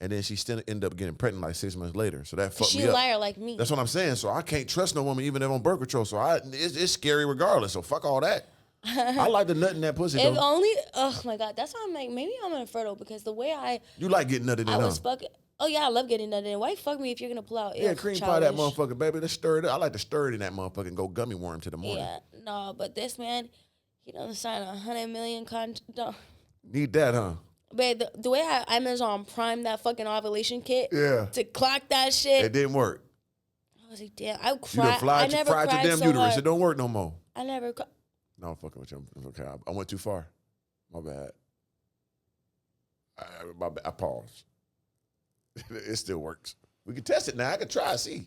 And then she still ended up getting pregnant like 6 months later. So that fucked me up. She a liar like me. That's what I'm saying. So I can't trust no woman even if I'm on birth control. So it's scary regardless. So fuck all that. I like the nut in that pussy, If though. only, oh my God. That's why I'm like, maybe I'm infertile because the way You like getting nutted in, I huh? was fucking. Oh yeah, I love getting nutted in. Why fuck me if you're gonna pull out? Yeah, cream pie that motherfucker, baby. Let's stir it up. I like to stir it in that motherfucker and go gummy worm to the morning. Yeah, no, but this man, he doesn't sign 100 million Need that, huh? Babe, the way I Amazon Prime that fucking ovulation kit, Yeah, to clock that shit, it didn't work. I was like, damn, I You cried. done I never fried your cried damn so uterus. hard. It don't work no more. I never. No, I'm fucking with you. Okay, I went too far. My bad. I paused. It still works. We can test it now. I can try, see. You know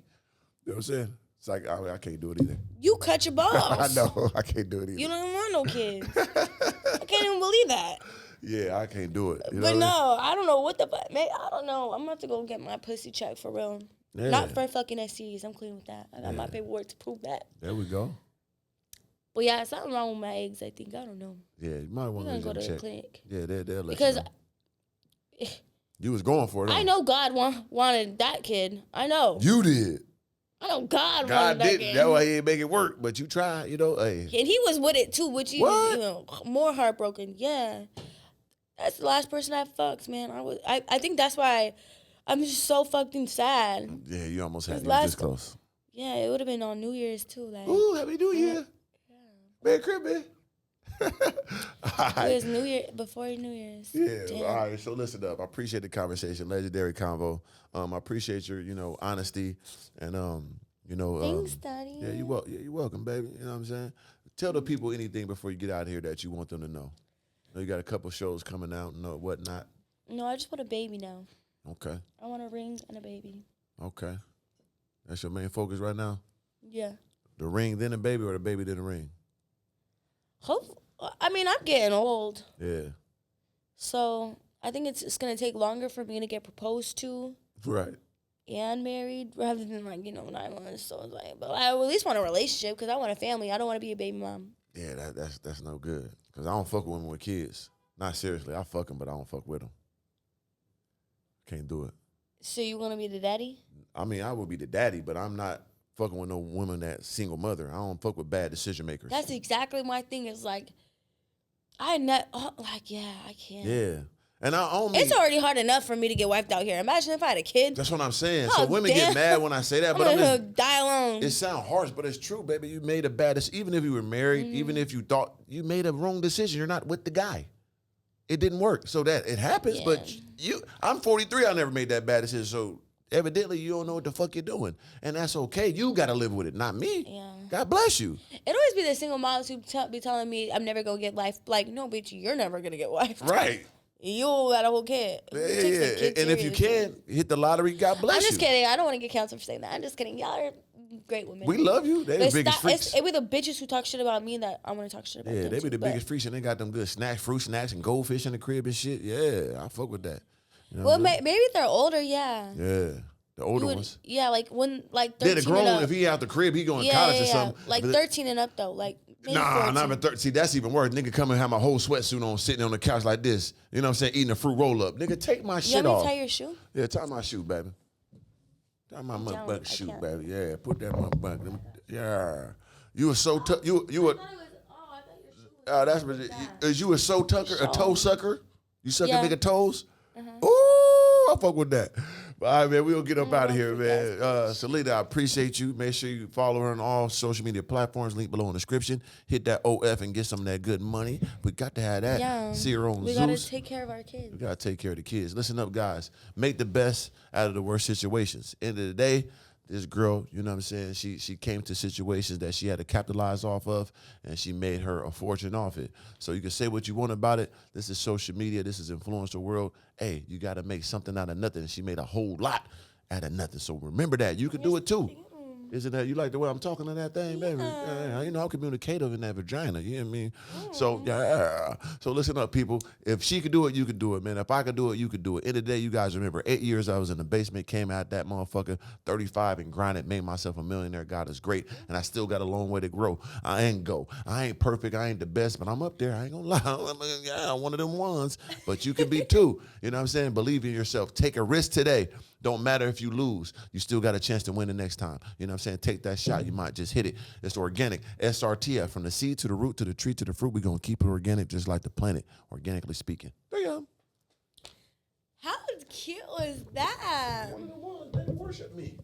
what I'm saying? It's like, I can't do it either. You cut your balls. I know. I can't do it either. You don't even want no kids. I can't even believe that. Yeah, I can't do it. You know But what no, I don't know what the fuck. Man, I don't know. I'm about to go get my pussy checked for real. Yeah. Not for fucking STDs. I'm clean with that. I got my paperwork to prove that. There we go. But yeah, something wrong with my eggs, I think. I don't know. Yeah, you might want I'm gonna go to check. the clinic. Yeah, they'll let Because you know. You was going for it. I know God wanted that kid. I know. You did. I know God wanted God that didn't. kid. That's why he didn't make it work. But you tried, you know. Hey. And he was with it too, which What? even more heartbroken. Yeah. That's the last person I fucked, man. I think that's why I'm just so fucking sad. Yeah, you almost had me last- this close. Yeah, it would have been on New Year's too. Like, Ooh, Happy New Year. Merry Christmas. All right. it was New Year before New Year's. Yeah. Damn. All right. So listen up. I appreciate the conversation. Legendary convo. I appreciate your, honesty and Thanks, Daddy. Yeah, you're welcome, baby. You know what I'm saying? Tell the people anything before you get out of here that you want them to know. I know you got a couple shows coming out and whatnot. No, I just want a baby now. Okay. I want a ring and a baby. Okay. That's your main focus right now? Yeah. The ring, then the baby, or the baby, then the ring? I mean, I'm getting old. Yeah. So I think it's going to take longer for me to get proposed to. Right. And married rather than 9 months. So it's like, but I at least want a relationship because I want a family. I don't want to be a baby mom. Yeah, that's no good. Because I don't fuck with women with kids. Not seriously. I fuck them, but I don't fuck with them. Can't do it. So you want to be the daddy? I mean, I would be the daddy, but I'm not fucking with no woman that's single mother. I don't fuck with bad decision makers. That's exactly my thing. Is like, I can't. Yeah. And I only... It's already hard enough for me to get wiped out here. Imagine if I had a kid. That's what I'm saying. Oh, So women damn. get mad when I say that, I'm but I'm gonna just... die alone. It sounds harsh, but it's true, baby. You made a bad decision. Even if you were married, even if you thought you made a wrong decision, you're not with the guy. It didn't work. So that it happens, but I'm 43. I never made that bad decision. So evidently you don't know what the fuck you're doing. And that's okay. You got to live with it, not me. Yeah. God bless you. It always be the single moms who be telling me I'm never going to get life. Like, no, bitch, you're never going to get wife. Right. You got a whole kid. Yeah. And if you can, hit the lottery, God bless you. I'm just kidding. I don't want to get canceled for saying that. I'm just kidding. Y'all are great women. We love you. They the biggest freaks. It be the bitches who talk shit about me that I want to talk shit about. Yeah, they be the biggest freaks, and they got them good snacks, fruit snacks, and goldfish in the crib and shit. Yeah, I fuck with that. You know well, maybe if they're older, yeah. Yeah, the older ones. Yeah, like when 13 Then the grown, and up. if he out the crib, he going to college or something. Like 13 and up though, like. Nah, not even 13. See, that's even worse. Nigga come and have my whole sweatsuit on, sitting on the couch like this. You know what I'm saying? Eating a fruit roll up. Nigga, take my shit off. You want me to tie your shoe? Yeah, tie my shoe, baby. Tie my motherfucking shoe, baby. Yeah, put that motherfucking. Yeah. You were so tough. You were. That's what is you a toe sucker? You suck a nigga toes? Ooh, I fuck with that. But all right, man, we'll get up out of here, man. Celina, I appreciate you. Make sure you follow her on all social media platforms. Link below in the description. Hit that OF and get some of that good money. We got to have that. Yeah. See her on We Zeus. got to take care of our kids. We got to take care of the kids. Listen up, guys. Make the best out of the worst situations. End of the day, this girl, you know what I'm saying, she came to situations that she had to capitalize off of, and she made her a fortune off it. So you can say what you want about it. This is social media. This is influence the world. Hey, you got to make something out of nothing. And she made a whole lot out of nothing. So remember that. You can do it too. Isn't that, you like the way I'm talking to that thing, baby? Yeah, you know, I'm communicative in that vagina, you know what I mean? So, yeah. So listen up, people. If she could do it, you could do it, man. If I could do it, you could do it. End of the day, you guys remember, 8 years I was in the basement, came out that motherfucker, 35 and grinded, made myself a millionaire. God is great. And I still got a long way to grow. I ain't perfect. I ain't the best, but I'm up there. I ain't gonna lie. I'm one of them ones. But you can be too. You know what I'm saying? Believe in yourself. Take a risk today. Don't matter if you lose. You still got a chance to win the next time. You know what I'm saying? Take that shot. You might just hit it. It's organic. S.R.T.F. From the seed to the root to the tree to the fruit. We're going to keep it organic just like the planet, organically speaking. There you go. How cute was that? One of the ones that worship me.